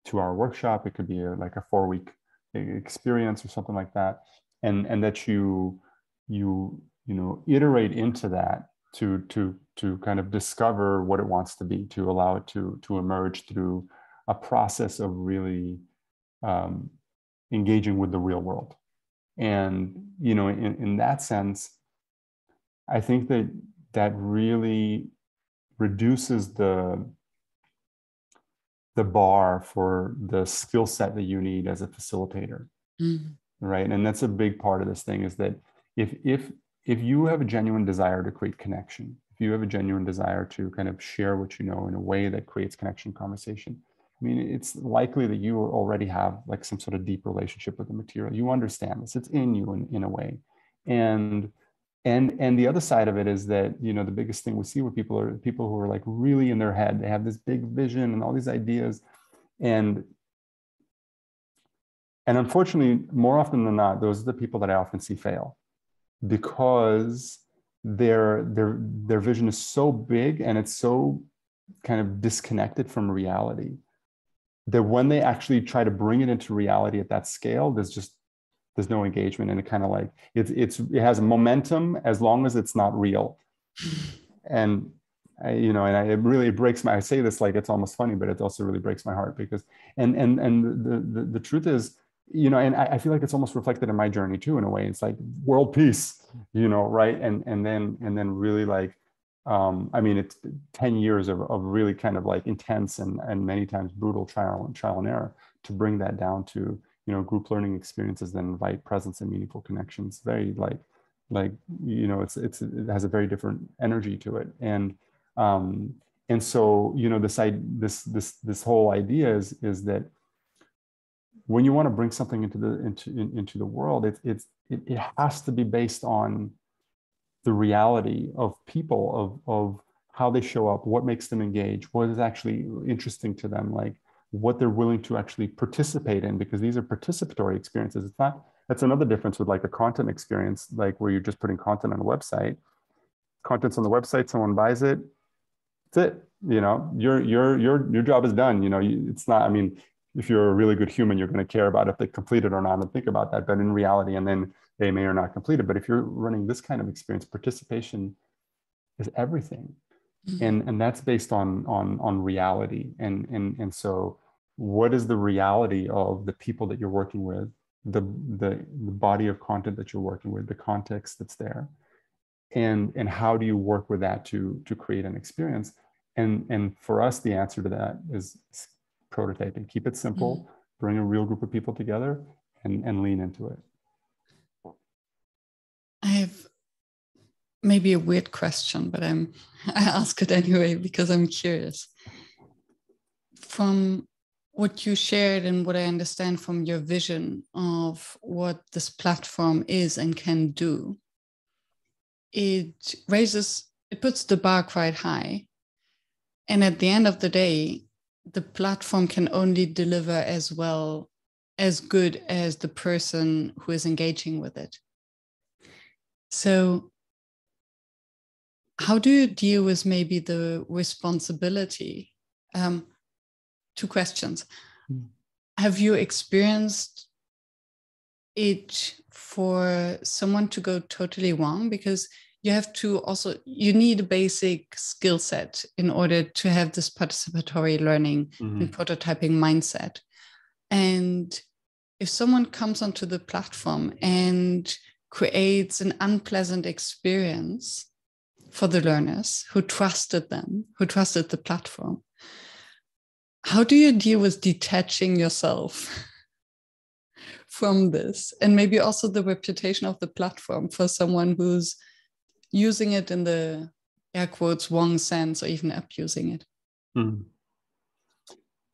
S2: 2-hour workshop. It could be like a 4-week experience or something like that, and that you iterate into that to kind of discover what it wants to be, to allow it to emerge through a process of really engaging with the real world. And in that sense, I think that really reduces the bar for the skill set that you need as a facilitator. Right? And that's a big part of this thing, is that if you have a genuine desire to create connection, if you have a genuine desire to kind of share what you know in a way that creates connection, conversation, I mean, it's likely that you already have like some sort of deep relationship with the material. You understand this, it's in you in a way. And the other side of it is that, you know, the biggest thing we see with people are people who are like really in their head. They have this big vision and all these ideas. And unfortunately, more often than not, those are the people that I often see fail, because their vision is so big and it's so kind of disconnected from reality that when they actually try to bring it into reality at that scale, there's no engagement, and it kind of like it has momentum as long as it's not real. And it really breaks my, I say this like it's almost funny, but it also really breaks my heart, because and the truth is, you know, and I feel like it's almost reflected in my journey too, in a way. It's like world peace, you know, right? And then really like, I mean, it's 10 years of really kind of like intense and many times brutal trial and error to bring that down to, you know, group learning experiences that invite presence and meaningful connections. Very like, you know, it has a very different energy to it. And so, you know, this whole idea is that when you want to bring something into the world, it has to be based on the reality of people, of how they show up, what makes them engage, what is actually interesting to them, like what they're willing to actually participate in, because these are participatory experiences. It's not, that's another difference with like a content experience, like where you're just putting content on a website. Content's on the website, someone buys it, that's it. You know, your job is done. You know, it's not, I mean, if you're a really good human, you're going to care about if they complete it or not and think about that. But in reality, and then they may or not complete it. But if you're running this kind of experience, participation is everything. Mm-hmm. And that's based on reality. And so what is the reality of the people that you're working with, the body of content that you're working with, the context that's there? And how do you work with that to create an experience? And for us, the answer to that is prototyping. Keep it simple, mm-hmm. Bring a real group of people together and lean into it.
S1: I have maybe a weird question, but I ask it anyway because I'm curious. From what you shared and what I understand from your vision of what this platform is and can do, it puts the bar quite high. And at the end of the day, the platform can only deliver as well, as good as the person who is engaging with it. So how do you deal with maybe the responsibility? Two questions. Have you experienced it for someone to go totally wrong? Because you need a basic skill set in order to have this participatory learning, mm-hmm. and prototyping mindset. And if someone comes onto the platform and creates an unpleasant experience for the learners who trusted the platform, how do you deal with detaching yourself from this? And maybe also the reputation of the platform for someone who's using it in the air quotes wrong sense or even abusing it.
S2: Mm.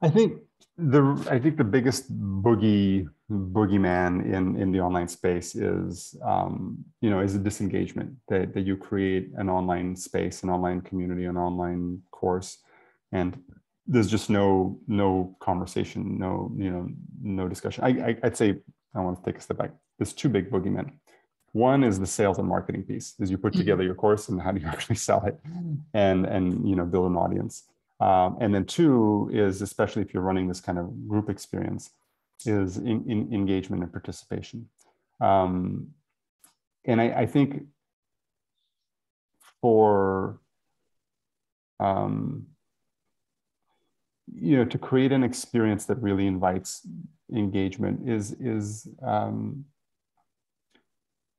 S2: I think the biggest boogeyman in the online space is is a disengagement, that you create an online space, an online community, an online course, and there's just no conversation, no discussion. I'd say, I want to take a step back. There's two big boogeymen. One is the sales and marketing piece, is you put together your course and how do you actually sell it and build an audience. And then two is, especially if you're running this kind of group experience, is in engagement and participation. And I think for, to create an experience that really invites engagement is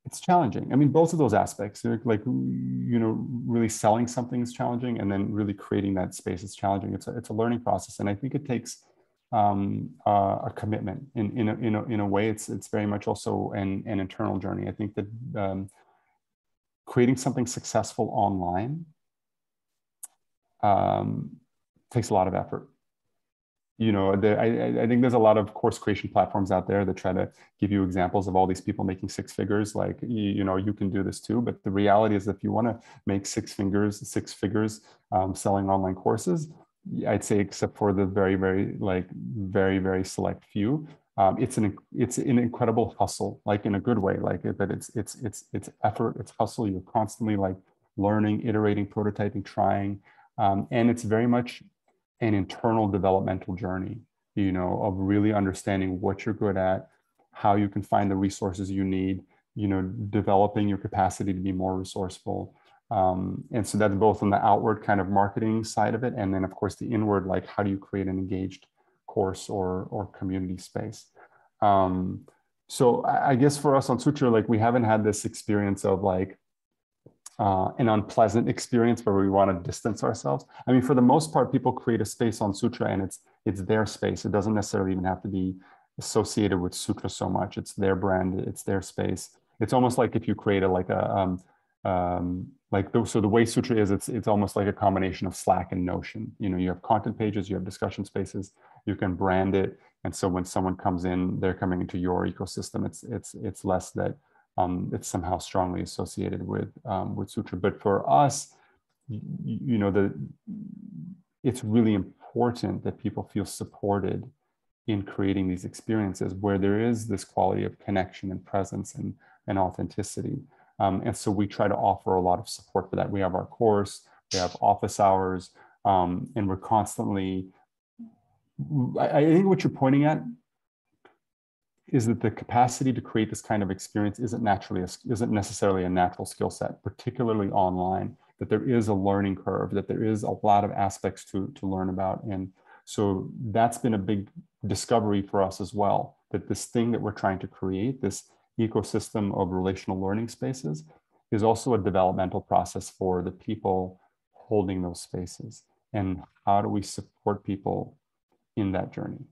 S2: it's challenging. I mean, both of those aspects, like, really selling something is challenging, and then really creating that space is challenging. It's a learning process, and I think it takes a commitment. In a way, it's very much also an internal journey. I think that creating something successful online takes a lot of effort. I think there's a lot of course creation platforms out there that try to give you examples of all these people making six figures. Like, you can do this too. But the reality is, if you want to make six figures selling online courses, I'd say, except for the very, very, very, very select few, it's an incredible hustle, like in a good way, but it's effort, it's hustle. You're constantly like learning, iterating, prototyping, trying, and it's very much an internal developmental journey, of really understanding what you're good at, how you can find the resources you need, developing your capacity to be more resourceful. And so that's both on the outward kind of marketing side of it, and then of course the inward, like how do you create an engaged course or community space. So I guess for us on Sutra, like we haven't had this experience of like an unpleasant experience where we want to distance ourselves. I mean, for the most part, people create a space on Sutra and it's their space. It doesn't necessarily even have to be associated with Sutra so much. It's their brand, it's their space. It's almost like if you create so the way Sutra is, it's almost like a combination of Slack and Notion. You have content pages, you have discussion spaces, you can brand it. And so when someone comes in, they're coming into your ecosystem. It's less that it's somehow strongly associated with Sutra. But for us, it's really important that people feel supported in creating these experiences where there is this quality of connection and presence and authenticity. And so we try to offer a lot of support for that. We have our course, we have office hours, and we're constantly, I think what you're pointing at is that the capacity to create this kind of experience isn't necessarily a natural skill set, particularly online, that there is a learning curve, that there is a lot of aspects to learn about. And so that's been a big discovery for us as well, that this thing that we're trying to create, this ecosystem of relational learning spaces, is also a developmental process for the people holding those spaces. And how do we support people in that journey?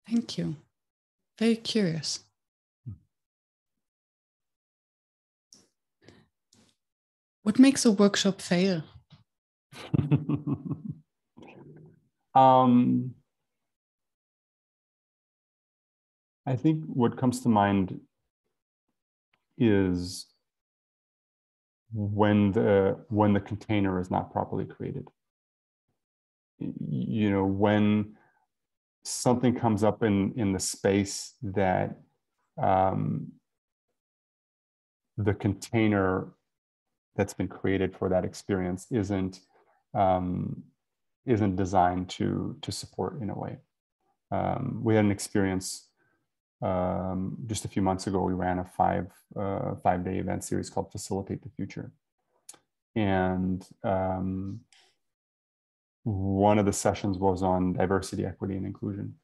S1: Thank you. Very curious. What makes a workshop fail?
S2: I think what comes to mind is when the container is not properly created. When something comes up in the space that the container that's been created for that experience isn't designed to support in a way. We had an experience just a few months ago. We ran a five-day event series called Facilitate the Future. And one of the sessions was on diversity, equity, and inclusion.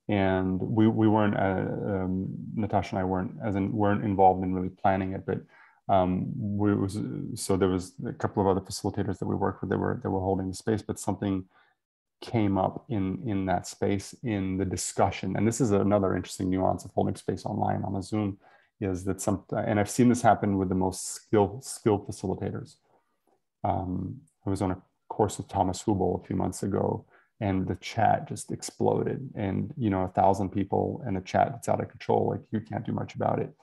S2: And we weren't, Natasha and I weren't involved in really planning it, but so there was a couple of other facilitators that we worked with that were holding the space, but something came up in that space in the discussion. And this is another interesting nuance of holding space online on a Zoom, is that and I've seen this happen with the most skilled facilitators. I was on a course with Thomas Hubel a few months ago, and the chat just exploded. And 1,000 people in a chat that's out of control, like you can't do much about it.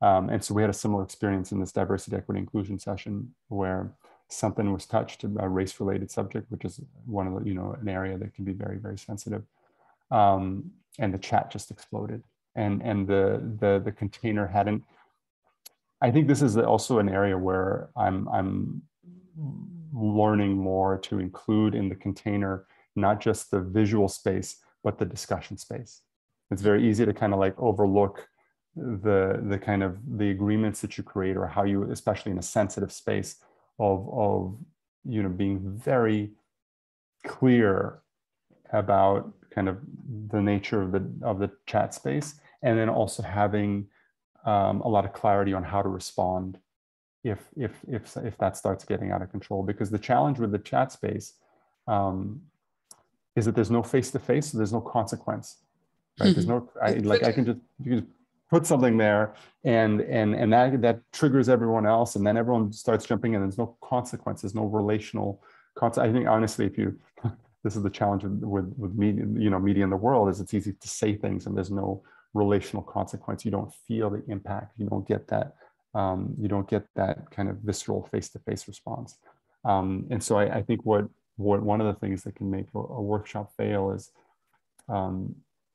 S2: And so we had a similar experience in this diversity, equity, inclusion session where something was touched, a race-related subject, which is one of the, an area that can be very, very sensitive. And the chat just exploded. And the container hadn't. I think this is also an area where I'm learning more to include in the container not just the visual space, but the discussion space. It's very easy to kind of like overlook the kind of the agreements that you create, or how you, especially in a sensitive space, of being very clear about kind of the nature of the chat space, and then also having a lot of clarity on how to respond if that starts getting out of control. Because the challenge with the chat space is that there's no face-to-face, so there's no consequence, right? There's no, you can put something there and that triggers everyone else, and then everyone starts jumping in. There's no consequences, no relational consequence. I think honestly, is the challenge with media, media in the world, is it's easy to say things and there's no relational consequence. You don't feel the impact. You don't get that. You don't get that kind of visceral face-to-face response. And so I think what one of the things that can make a workshop fail is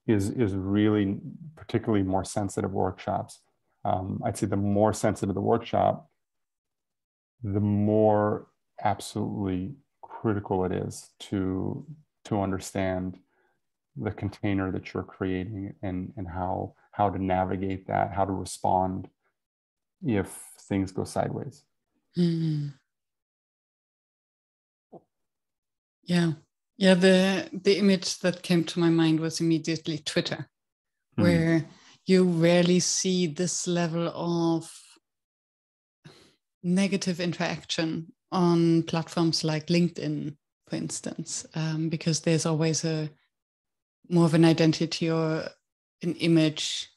S2: really particularly more sensitive workshops. I'd say the more sensitive the workshop, the more absolutely critical it is to understand the container that you're creating and how to navigate that, how to respond if things go sideways.
S1: Mm-hmm. Yeah. Yeah, the image that came to my mind was immediately Twitter, where you rarely see this level of negative interaction on platforms like LinkedIn, for instance, because there's always more of an identity or an image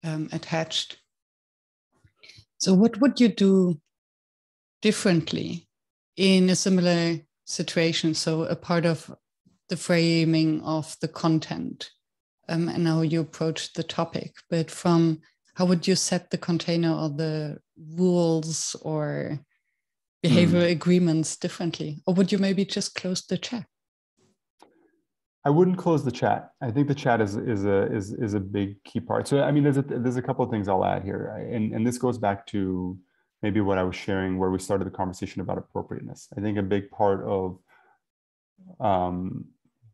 S1: attached. So what would you do differently in a similar situation? So a part of the framing of the content and how you approach the topic, but from how would you set the container or the rules or behavioral agreements differently? Or would you maybe just close the chat?
S2: I wouldn't close the chat. I think the chat is a big key part. So I mean, there's a couple of things I'll add here, and this goes back to maybe what I was sharing where we started the conversation about appropriateness. I think a big part of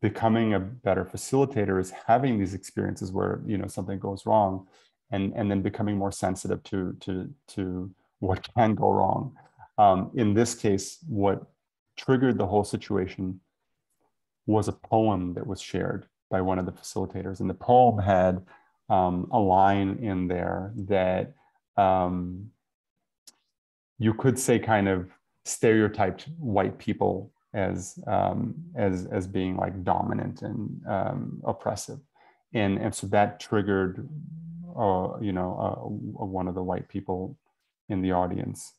S2: becoming a better facilitator is having these experiences where something goes wrong, and then becoming more sensitive to what can go wrong. In this case, what triggered the whole situation was a poem that was shared by one of the facilitators, and the poem had a line in there that you could say kind of stereotyped white people as being like dominant and oppressive, and so that triggered one of the white people in the audience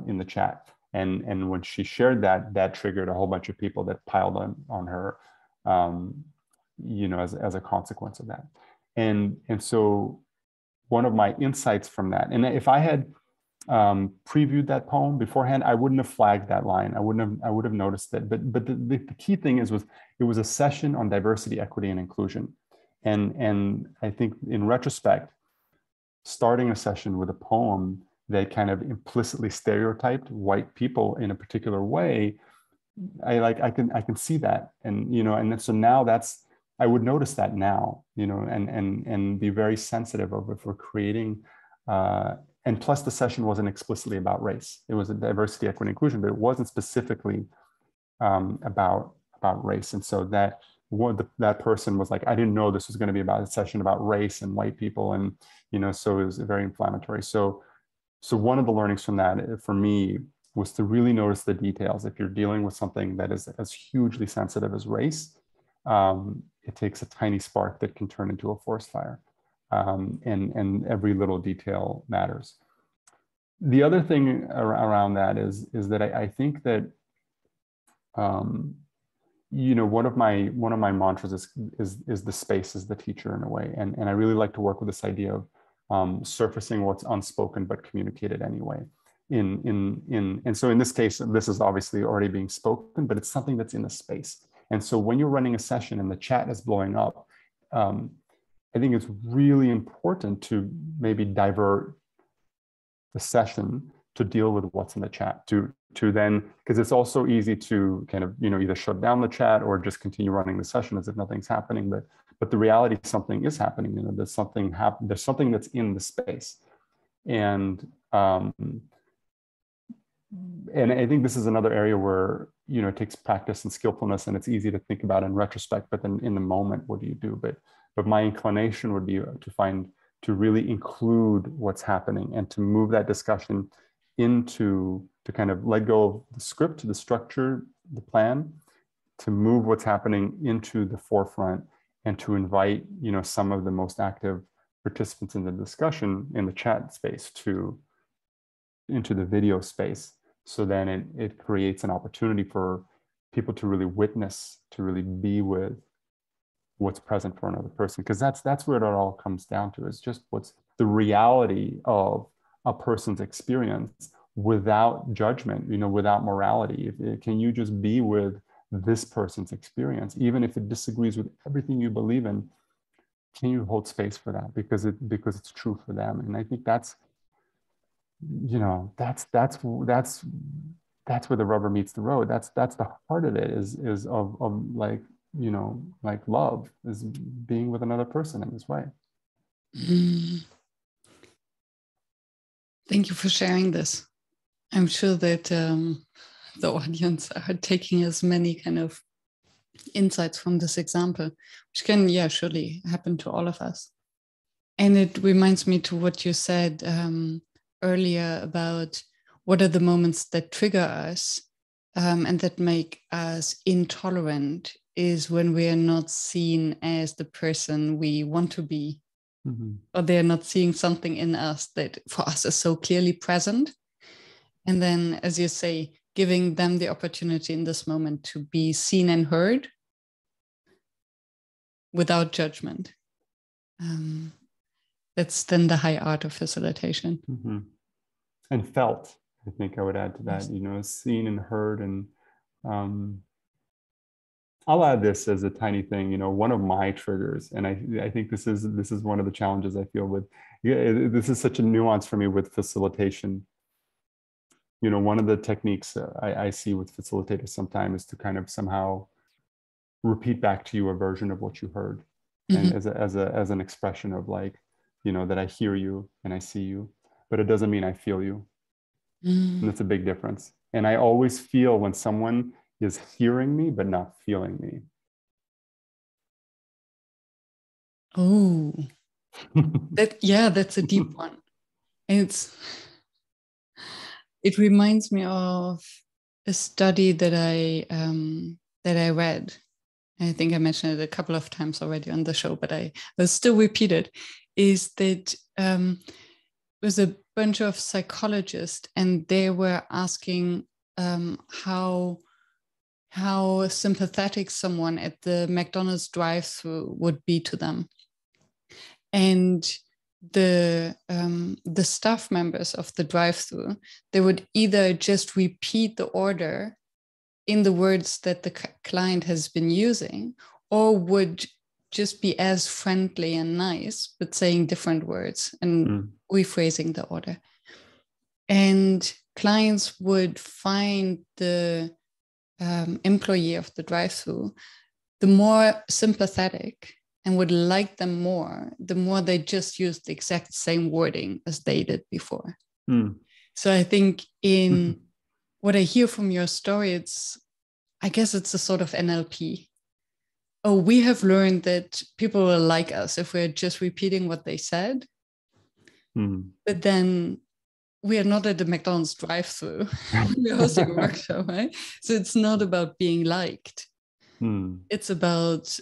S2: in the chat, and when she shared that triggered a whole bunch of people that piled on her, as a consequence of that, and so one of my insights from that, and if I had previewed that poem beforehand, I wouldn't have flagged that line. I would have noticed it. But the key thing it was a session on diversity, equity, and inclusion. And I think in retrospect, starting a session with a poem that kind of implicitly stereotyped white people in a particular way, I can see that. And so now I would notice that now, and be very sensitive of if we're creating and plus, the session wasn't explicitly about race. It was a diversity, equity, inclusion, but it wasn't specifically about race. And so that person was like, I didn't know this was going to be about a session about race and white people, and so it was very inflammatory. So one of the learnings from that for me was to really notice the details. If you're dealing with something that is as hugely sensitive as race, it takes a tiny spark that can turn into a forest fire. And every little detail matters. The other thing around that is that I think that one of my mantras is the space as the teacher in a way, and I really like to work with this idea of surfacing what's unspoken but communicated anyway. And so in this case, this is obviously already being spoken, but it's something that's in the space. And so when you're running a session and the chat is blowing up, I think it's really important to maybe divert the session to deal with what's in the chat, to then, because it's also easy to kind of either shut down the chat or just continue running the session as if nothing's happening. But the reality, something is happening. There's something that's in the space, and I think this is another area where it takes practice and skillfulness, and it's easy to think about in retrospect. But then in the moment, what do you do? But my inclination would be to really include what's happening and to move that discussion to kind of let go of the script, the structure, the plan, to move what's happening into the forefront and to invite, some of the most active participants in the discussion in the chat space into the video space. So then it creates an opportunity for people to really witness, to really be with what's present for another person, because that's where it all comes down to. It's just what's the reality of a person's experience without judgment, without morality. Can you just be with this person's experience, even if it disagrees with everything you believe in? Can you hold space for that because it's true for them? And I think that's where the rubber meets the road. That's the heart of it, is of like, like love is being with another person in this way.
S1: Thank you for sharing this. I'm sure that the audience are taking as many kind of insights from this example, which can, surely happen to all of us. And it reminds me to what you said earlier about what are the moments that trigger us and that make us intolerant, is when we are not seen as the person we want to be, or they're not seeing something in us that for us is so clearly present. And then, as you say, giving them the opportunity in this moment to be seen and heard without judgment. That's then the high art of facilitation.
S2: And felt, I think I would add to that, seen and heard. And I'll add this as a tiny thing, one of my triggers, and I think this is one of the challenges I feel with, this is such a nuance for me with facilitation. One of the techniques I see with facilitators sometimes is to kind of somehow repeat back to you a version of what you heard, and as an expression of like, that I hear you and I see you, but it doesn't mean I feel you. And that's a big difference. And I always feel when someone is hearing me but not feeling me.
S1: Oh, that's a deep one. And it reminds me of a study that I read. I think I mentioned it a couple of times already on the show, but I'll still repeat it. Is that it was a bunch of psychologists, and they were asking how sympathetic someone at the McDonald's drive-thru would be to them. And the staff members of the drive-thru, they would either just repeat the order in the words that the client has been using, or would just be as friendly and nice, but saying different words and rephrasing the order. And clients would find the employee of the drive-thru the more sympathetic, and would like them more the more they just used the exact same wording as they did before. So I think in what I hear from your story, I guess it's a sort of NLP. Oh, we have learned that people will like us if we're just repeating what they said. But then we are not at the McDonald's drive-thru. We're hosting a workshop, right? So it's not about being liked. It's about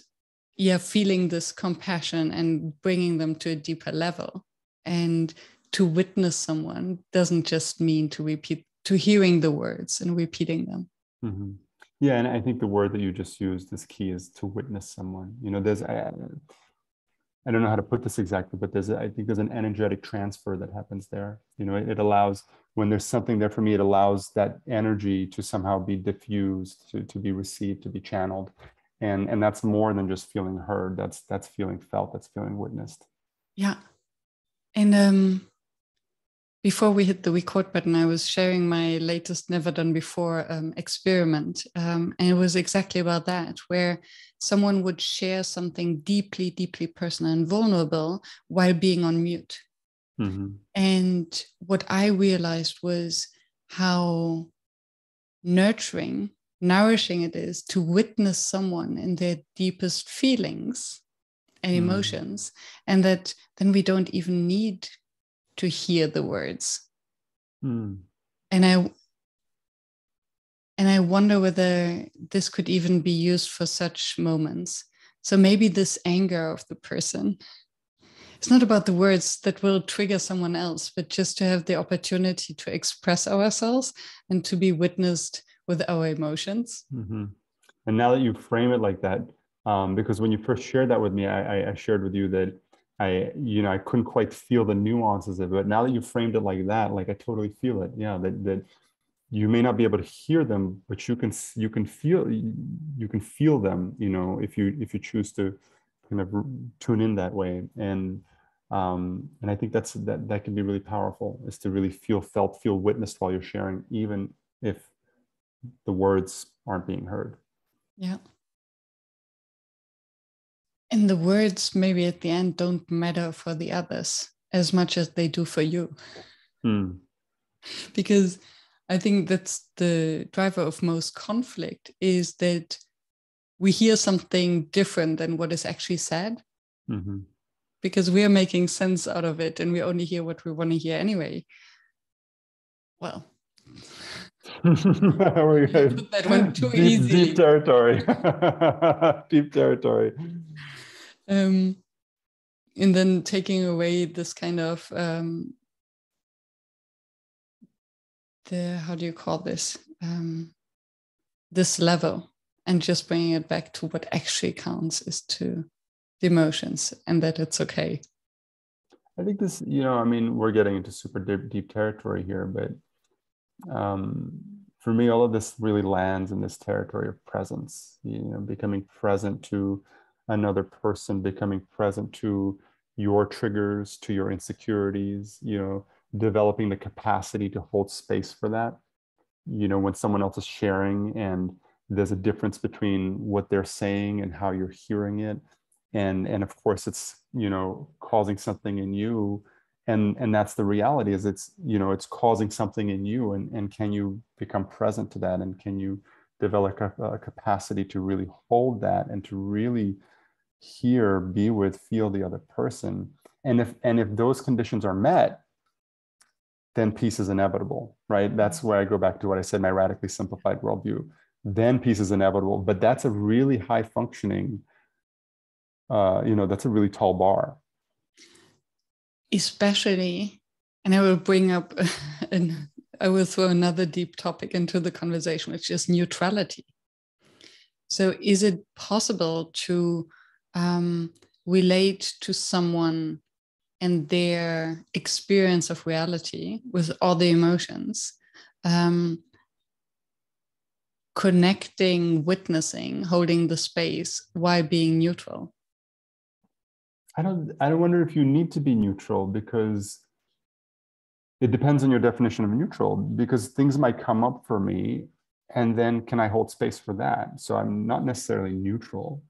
S1: feeling this compassion and bringing them to a deeper level. And to witness someone doesn't just mean to hearing the words and repeating them.
S2: Yeah, and I think the word that you just used is key, is to witness someone. There's, I don't know how to put this exactly, but I think there's an energetic transfer that happens there. It allows, when there's something there for me, it allows that energy to somehow be diffused, to be received, to be channeled. And that's more than just feeling heard. That's feeling felt, that's feeling witnessed.
S1: Yeah. And before we hit the record button, I was sharing my latest Never Done Before experiment. And it was exactly about that, where someone would share something deeply, deeply personal and vulnerable while being on mute. And what I realized was how nourishing it is to witness someone in their deepest feelings and emotions, and that then we don't even need to hear the words. And I wonder whether this could even be used for such moments. So maybe this anger of the person, it's not about the words that will trigger someone else, but just to have the opportunity to express ourselves and to be witnessed with our emotions.
S2: And now that you frame it like that, because when you first shared that with me, I shared with you that I couldn't quite feel the nuances of it. But now that you framed it like that, like I totally feel it. Yeah, that you may not be able to hear them, but you can feel them. If you choose to kind of tune in that way. And I think that can be really powerful, is to really feel witnessed while you're sharing, even if the words aren't being heard.
S1: Yeah. And the words maybe at the end don't matter for the others as much as they do for you. Because I think that's the driver of most conflict, is that we hear something different than what is actually said. Mm-hmm. Because we are making sense out of it and we only hear what we want to hear anyway. Well, that went too easy.
S2: Deep territory. Deep territory.
S1: And then taking away this kind of how do you call this? This level, and just bringing it back to what actually counts, is to the emotions, and that it's okay.
S2: I think this, we're getting into super deep territory here, but for me, all of this really lands in this territory of presence, becoming present to another person, becoming present to your triggers, to your insecurities, developing the capacity to hold space for that. When someone else is sharing and there's a difference between what they're saying and how you're hearing it. And of course it's, causing something in you. And that's the reality, is it's causing something in you, and can you become present to that, and can you develop a capacity to really hold that and to really hear, be with, feel the other person. And if those conditions are met, then peace is inevitable, right? That's where I go back to what I said, my radically simplified worldview. Then peace is inevitable, but that's a really high functioning, that's a really tall bar.
S1: Especially, and I will bring up, and I will throw another deep topic into the conversation, which is neutrality. So is it possible to relate to someone and their experience of reality with all the emotions, connecting, witnessing, holding the space while being neutral?
S2: I don't wonder if you need to be neutral, because it depends on your definition of neutral, because things might come up for me, and then can I hold space for that? So I'm not necessarily neutral,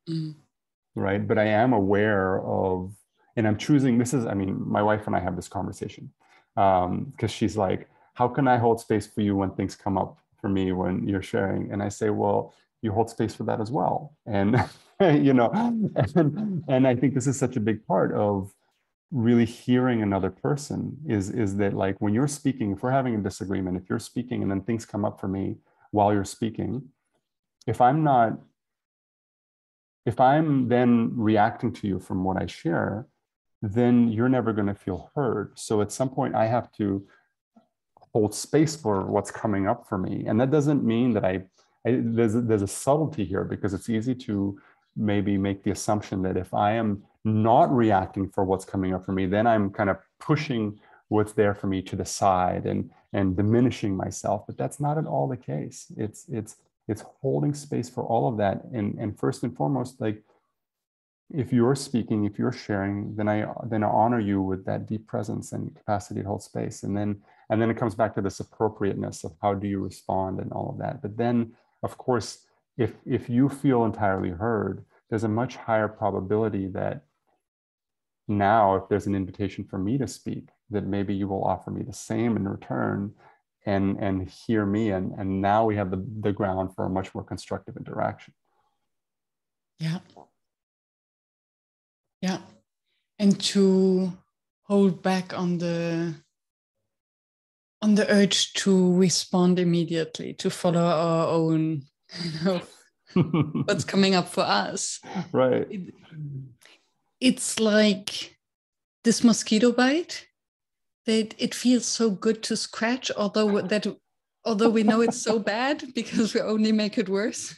S2: right? But I am aware of, and I'm choosing, my wife and I have this conversation, because she's like, how can I hold space for you when things come up for me when you're sharing? And I say, well, you hold space for that as well. And, and I think this is such a big part of really hearing another person, is that, like, when you're speaking, if we're having a disagreement, if you're speaking and then things come up for me while you're speaking, if I'm then reacting to you from what I share, then you're never going to feel heard. So at some point I have to hold space for what's coming up for me. And that doesn't mean that there's a subtlety here, because it's easy to maybe make the assumption that if I am not reacting for what's coming up for me, then I'm kind of pushing what's there for me to the side and diminishing myself. But that's not at all the case. It's holding space for all of that. And first and foremost, like, if you're speaking, if you're sharing, then I honor you with that deep presence and capacity to hold space. And then it comes back to this appropriateness of how do you respond and all of that. But then, of course, if you feel entirely heard, there's a much higher probability that now, if there's an invitation for me to speak, that maybe you will offer me the same in return, and hear me. And now we have the ground for a much more constructive interaction.
S1: Yeah. Yeah. And to hold back on the urge to respond immediately, to follow our own, what's coming up for us.
S2: Right.
S1: It's like this mosquito bite, that it feels so good to scratch, although we know it's so bad, because we only make it worse.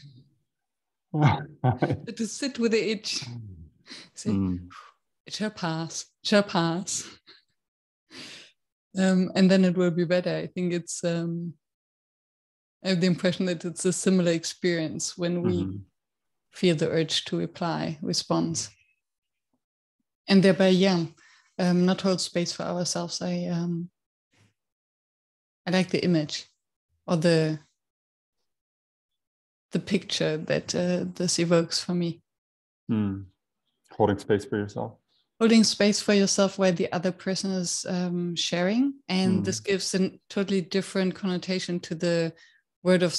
S1: But to sit with the itch, say, it shall pass, it shall pass. And then it will be better. I think it's, I have the impression that it's a similar experience when we feel the urge to respond. And thereby, not hold space for ourselves. I like the image or the picture that this evokes for me.
S2: Holding space for yourself.
S1: Holding space for yourself where the other person is sharing. And this gives a totally different connotation to the word of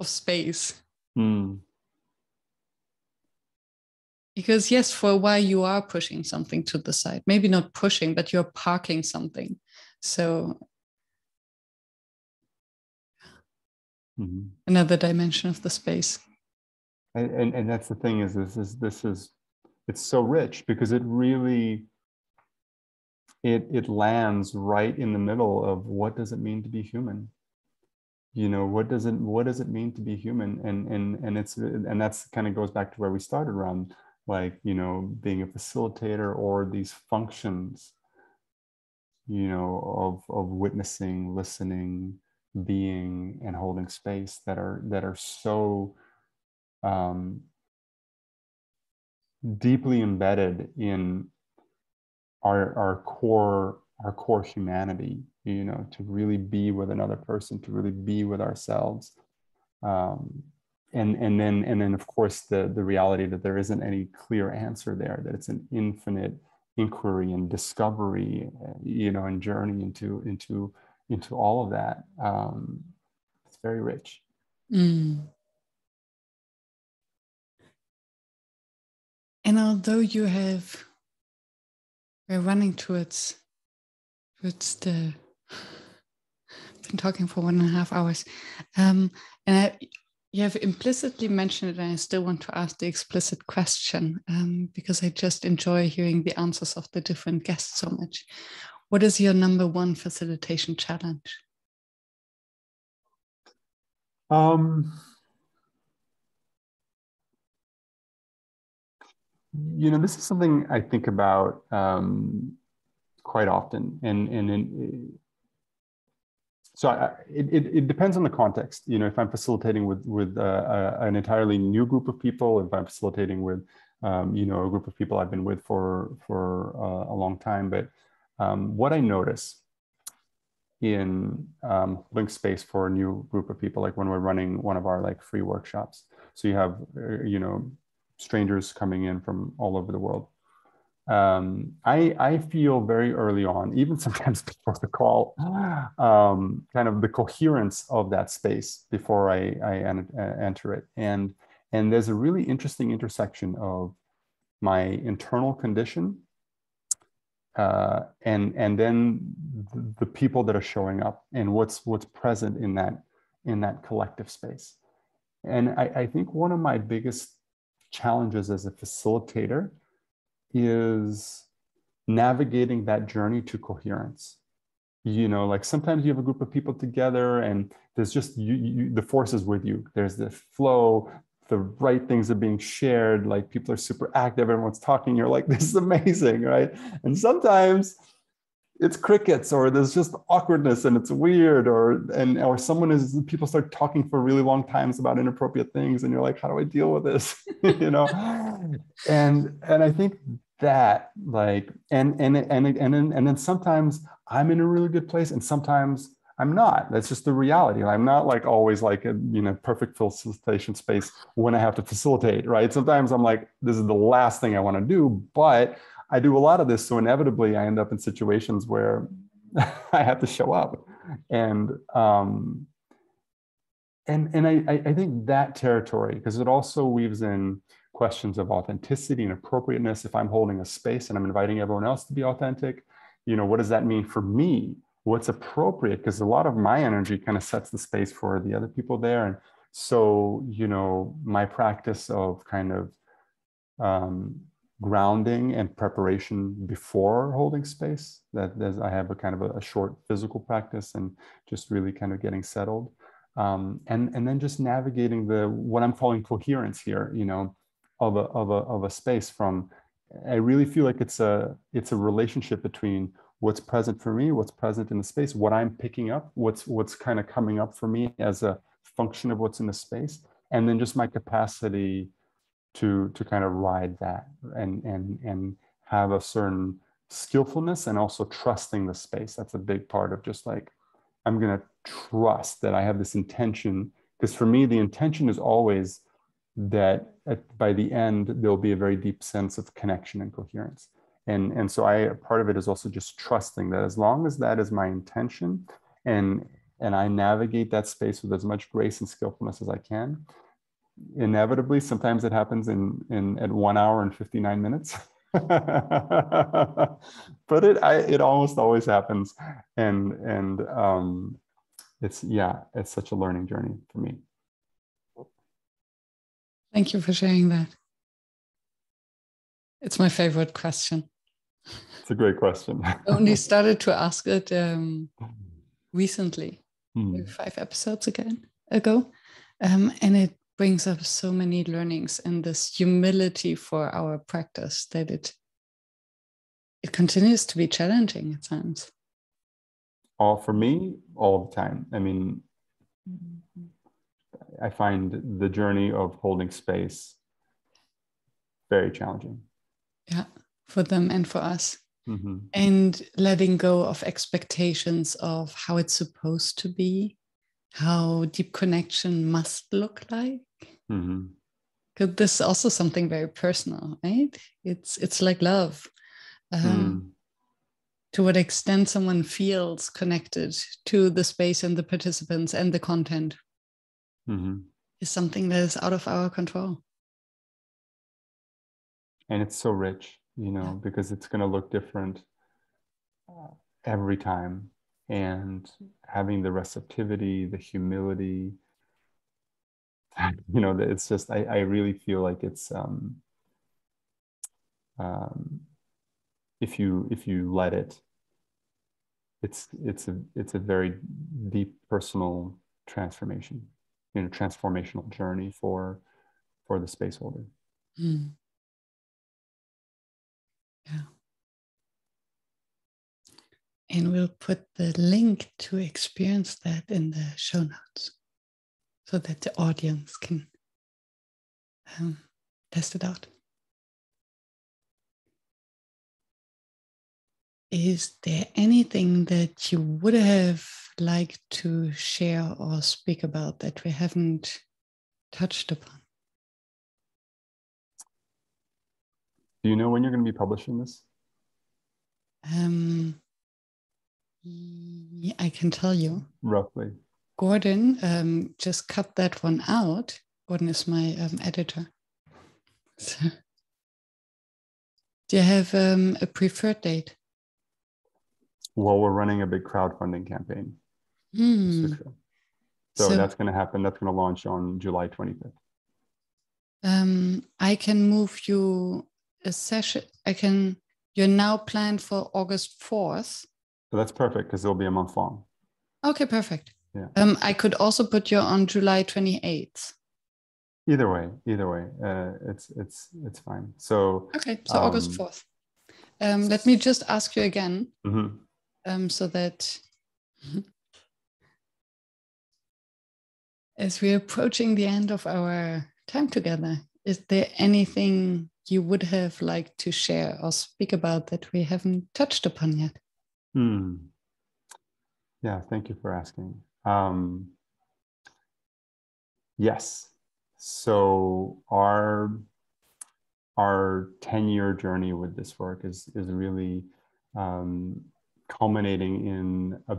S1: space. Because yes, for a while you are pushing something to the side. Maybe not pushing, but you're parking something. So another dimension of the space.
S2: And that's the thing is this is it's so rich because it really it lands right in the middle of what does it mean to be human. You know, what does it mean to be human? And that's kind of goes back to where we started around, like, you know, being a facilitator or these functions, you know, of witnessing, listening, being, and holding space that are so deeply embedded in our core humanity, you know, to really be with another person, to really be with ourselves, and then of course the reality that there isn't any clear answer there, that it's an infinite inquiry and discovery, you know, and journey into all of that. It's very rich.
S1: And although we're running towards the, I've been talking for 1.5 hours, you have implicitly mentioned it, and I still want to ask the explicit question, because I just enjoy hearing the answers of the different guests so much. What is your number one facilitation challenge?
S2: You know, this is something I think about quite often, so it depends on the context. You know, if I'm facilitating with an entirely new group of people, if I'm facilitating with you know, a group of people I've been with for a long time, but what I notice in holding space for a new group of people, like when we're running one of our like free workshops, so you have you know, strangers coming in from all over the world. I feel very early on, even sometimes before the call, kind of the coherence of that space before I enter it. And there's a really interesting intersection of my internal condition and then the people that are showing up and what's present in that collective space. And I think one of my biggest challenges as a facilitator is navigating that journey to coherence. You know, like sometimes you have a group of people together and there's just the force is with you. There's the flow, the right things are being shared, like people are super active, everyone's talking, you're like, this is amazing, right? And sometimes it's crickets, or there's just awkwardness and it's weird, or people start talking for really long times about inappropriate things and you're like, how do I deal with this? You know? And I think that, like, and then sometimes I'm in a really good place and sometimes I'm not. That's just the reality. I'm not like always like a, you know, perfect facilitation space when I have to facilitate, right? Sometimes I'm like, this is the last thing I want to do, but I do a lot of this, so inevitably I end up in situations where I have to show up, and I think that territory, because it also weaves in questions of authenticity and appropriateness. If I'm holding a space and I'm inviting everyone else to be authentic, you know, what does that mean for me? What's appropriate? Because a lot of my energy kind of sets the space for the other people there, and so, you know, my practice of kind of grounding and preparation before holding space, I have a kind of a short physical practice and just really kind of getting settled. and then just navigating the what I'm calling coherence here, of a space from. I really feel like it's a relationship between what's present for me, what's present in the space, what I'm picking up, what's kind of coming up for me as a function of what's in the space, and then just my capacity to kind of ride that and have a certain skillfulness and also trusting the space. That's a big part of just like, I'm going to trust that I have this intention, because for me, the intention is always that by the end, there'll be a very deep sense of connection and coherence. And so part of it is also just trusting that as long as that is my intention and I navigate that space with as much grace and skillfulness as I can, inevitably, sometimes it happens at 1 hour and 59 minutes. But it almost always happens. And it's such a learning journey for me.
S1: Thank you for sharing that. It's my favorite question.
S2: It's a great question.
S1: I only started to ask it recently, maybe 5 episodes ago. And it brings up so many learnings and this humility for our practice that it continues to be challenging at times.
S2: For me, all the time. I mean, I find the journey of holding space very challenging.
S1: Yeah, for them and for us.
S2: Mm-hmm.
S1: And letting go of expectations of how it's supposed to be, how deep connection must look like.
S2: Mm-hmm.
S1: Because this is also something very personal, right? It's like love. To what extent someone feels connected to the space and the participants and the content is something that is out of our control.
S2: And it's so rich, because it's going to look different every time. And having the receptivity, the humility, it's just, I really feel like it's, if you let it, it's a very deep personal transformation, transformational journey for the space holder.
S1: Mm. Yeah. And we'll put the link to experience that in the show notes so that the audience can test it out. Is there anything that you would have liked to share or speak about that we haven't touched upon?
S2: Do you know when you're going to be publishing this?
S1: Yeah, I can tell you.
S2: Roughly.
S1: Gordon just cut that one out. Gordon is my editor. So, do you have a preferred date?
S2: Well, we're running a big crowdfunding campaign. So that's going to happen. That's going to launch on July 25th.
S1: I can move you a session. You're now planned for August 4th.
S2: So that's perfect because it'll be a month long.
S1: Okay, perfect.
S2: Yeah.
S1: I could also put you on July 28th.
S2: Either way, it's fine. So
S1: okay, so August 4th. Let me just ask you again, so that as we're approaching the end of our time together, is there anything you would have liked to share or speak about that we haven't touched upon yet?
S2: Yeah, thank you for asking. Yes. So our 10-year journey with this work is really culminating in a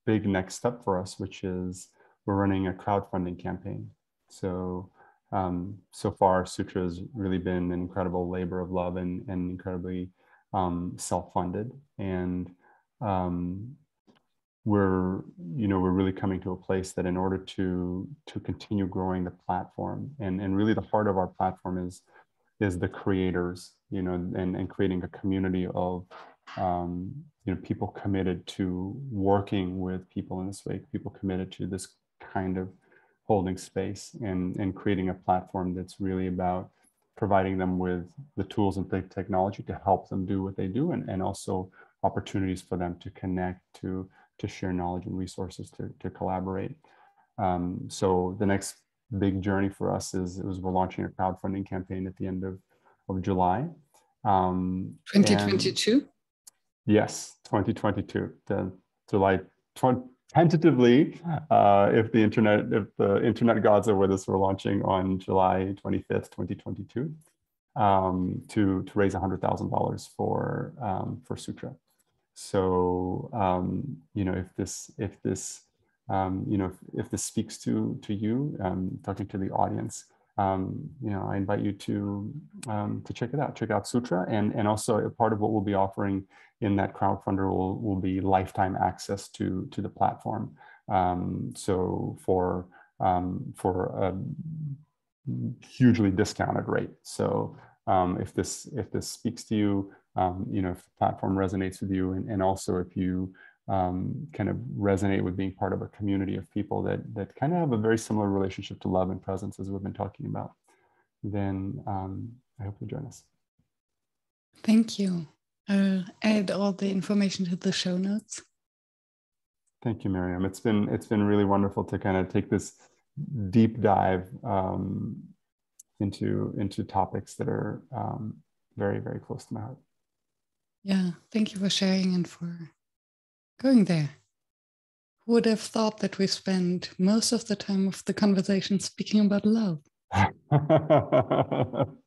S2: big next step for us, which is we're running a crowdfunding campaign. So so far, Sutra has really been an incredible labor of love and incredibly self-funded. And we're really coming to a place that in order to continue growing the platform, and really the heart of our platform is the creators, and creating a community of people committed to working with people in this way, people committed to this kind of holding space and creating a platform that's really about providing them with the tools and the technology to help them do what they do, and also opportunities for them to connect, to share knowledge and resources, to collaborate. So the next big journey for us is we're launching a crowdfunding campaign at the end of July.
S1: 2022?
S2: Yes, 2022. The July tentatively, if the internet gods are with us, we're launching on July 25th, 2022, to raise $100,000 for Sutra. So you know, if this you know, if this speaks to you, talking to the audience, you know, I invite you to check it out. Check out Sutra, and also a part of what we'll be offering in that crowdfunder will be lifetime access to the platform. So for a hugely discounted rate. So if this speaks to you, you know, if the platform resonates with you, and also if you kind of resonate with being part of a community of people that kind of have a very similar relationship to love and presence as we've been talking about, then I hope you'll join us.
S1: Thank you. I'll add all the information to the show notes.
S2: Thank you, Miriam. It's been really wonderful to kind of take this deep dive into topics that are very, very close to my heart.
S1: Yeah, thank you for sharing and for going there. Who would have thought that we spend most of the time of the conversation speaking about love?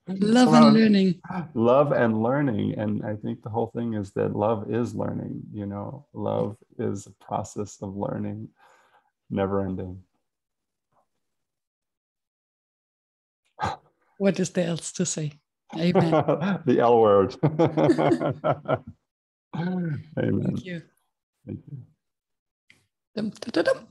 S1: Love and learning.
S2: Love and learning. And I think the whole thing is that love is learning. You know, love is a process of learning, never ending.
S1: What is there else to say? Amen.
S2: The L word. Amen.
S1: Thank you.
S2: Thank you.
S1: Dum, da, da, dum.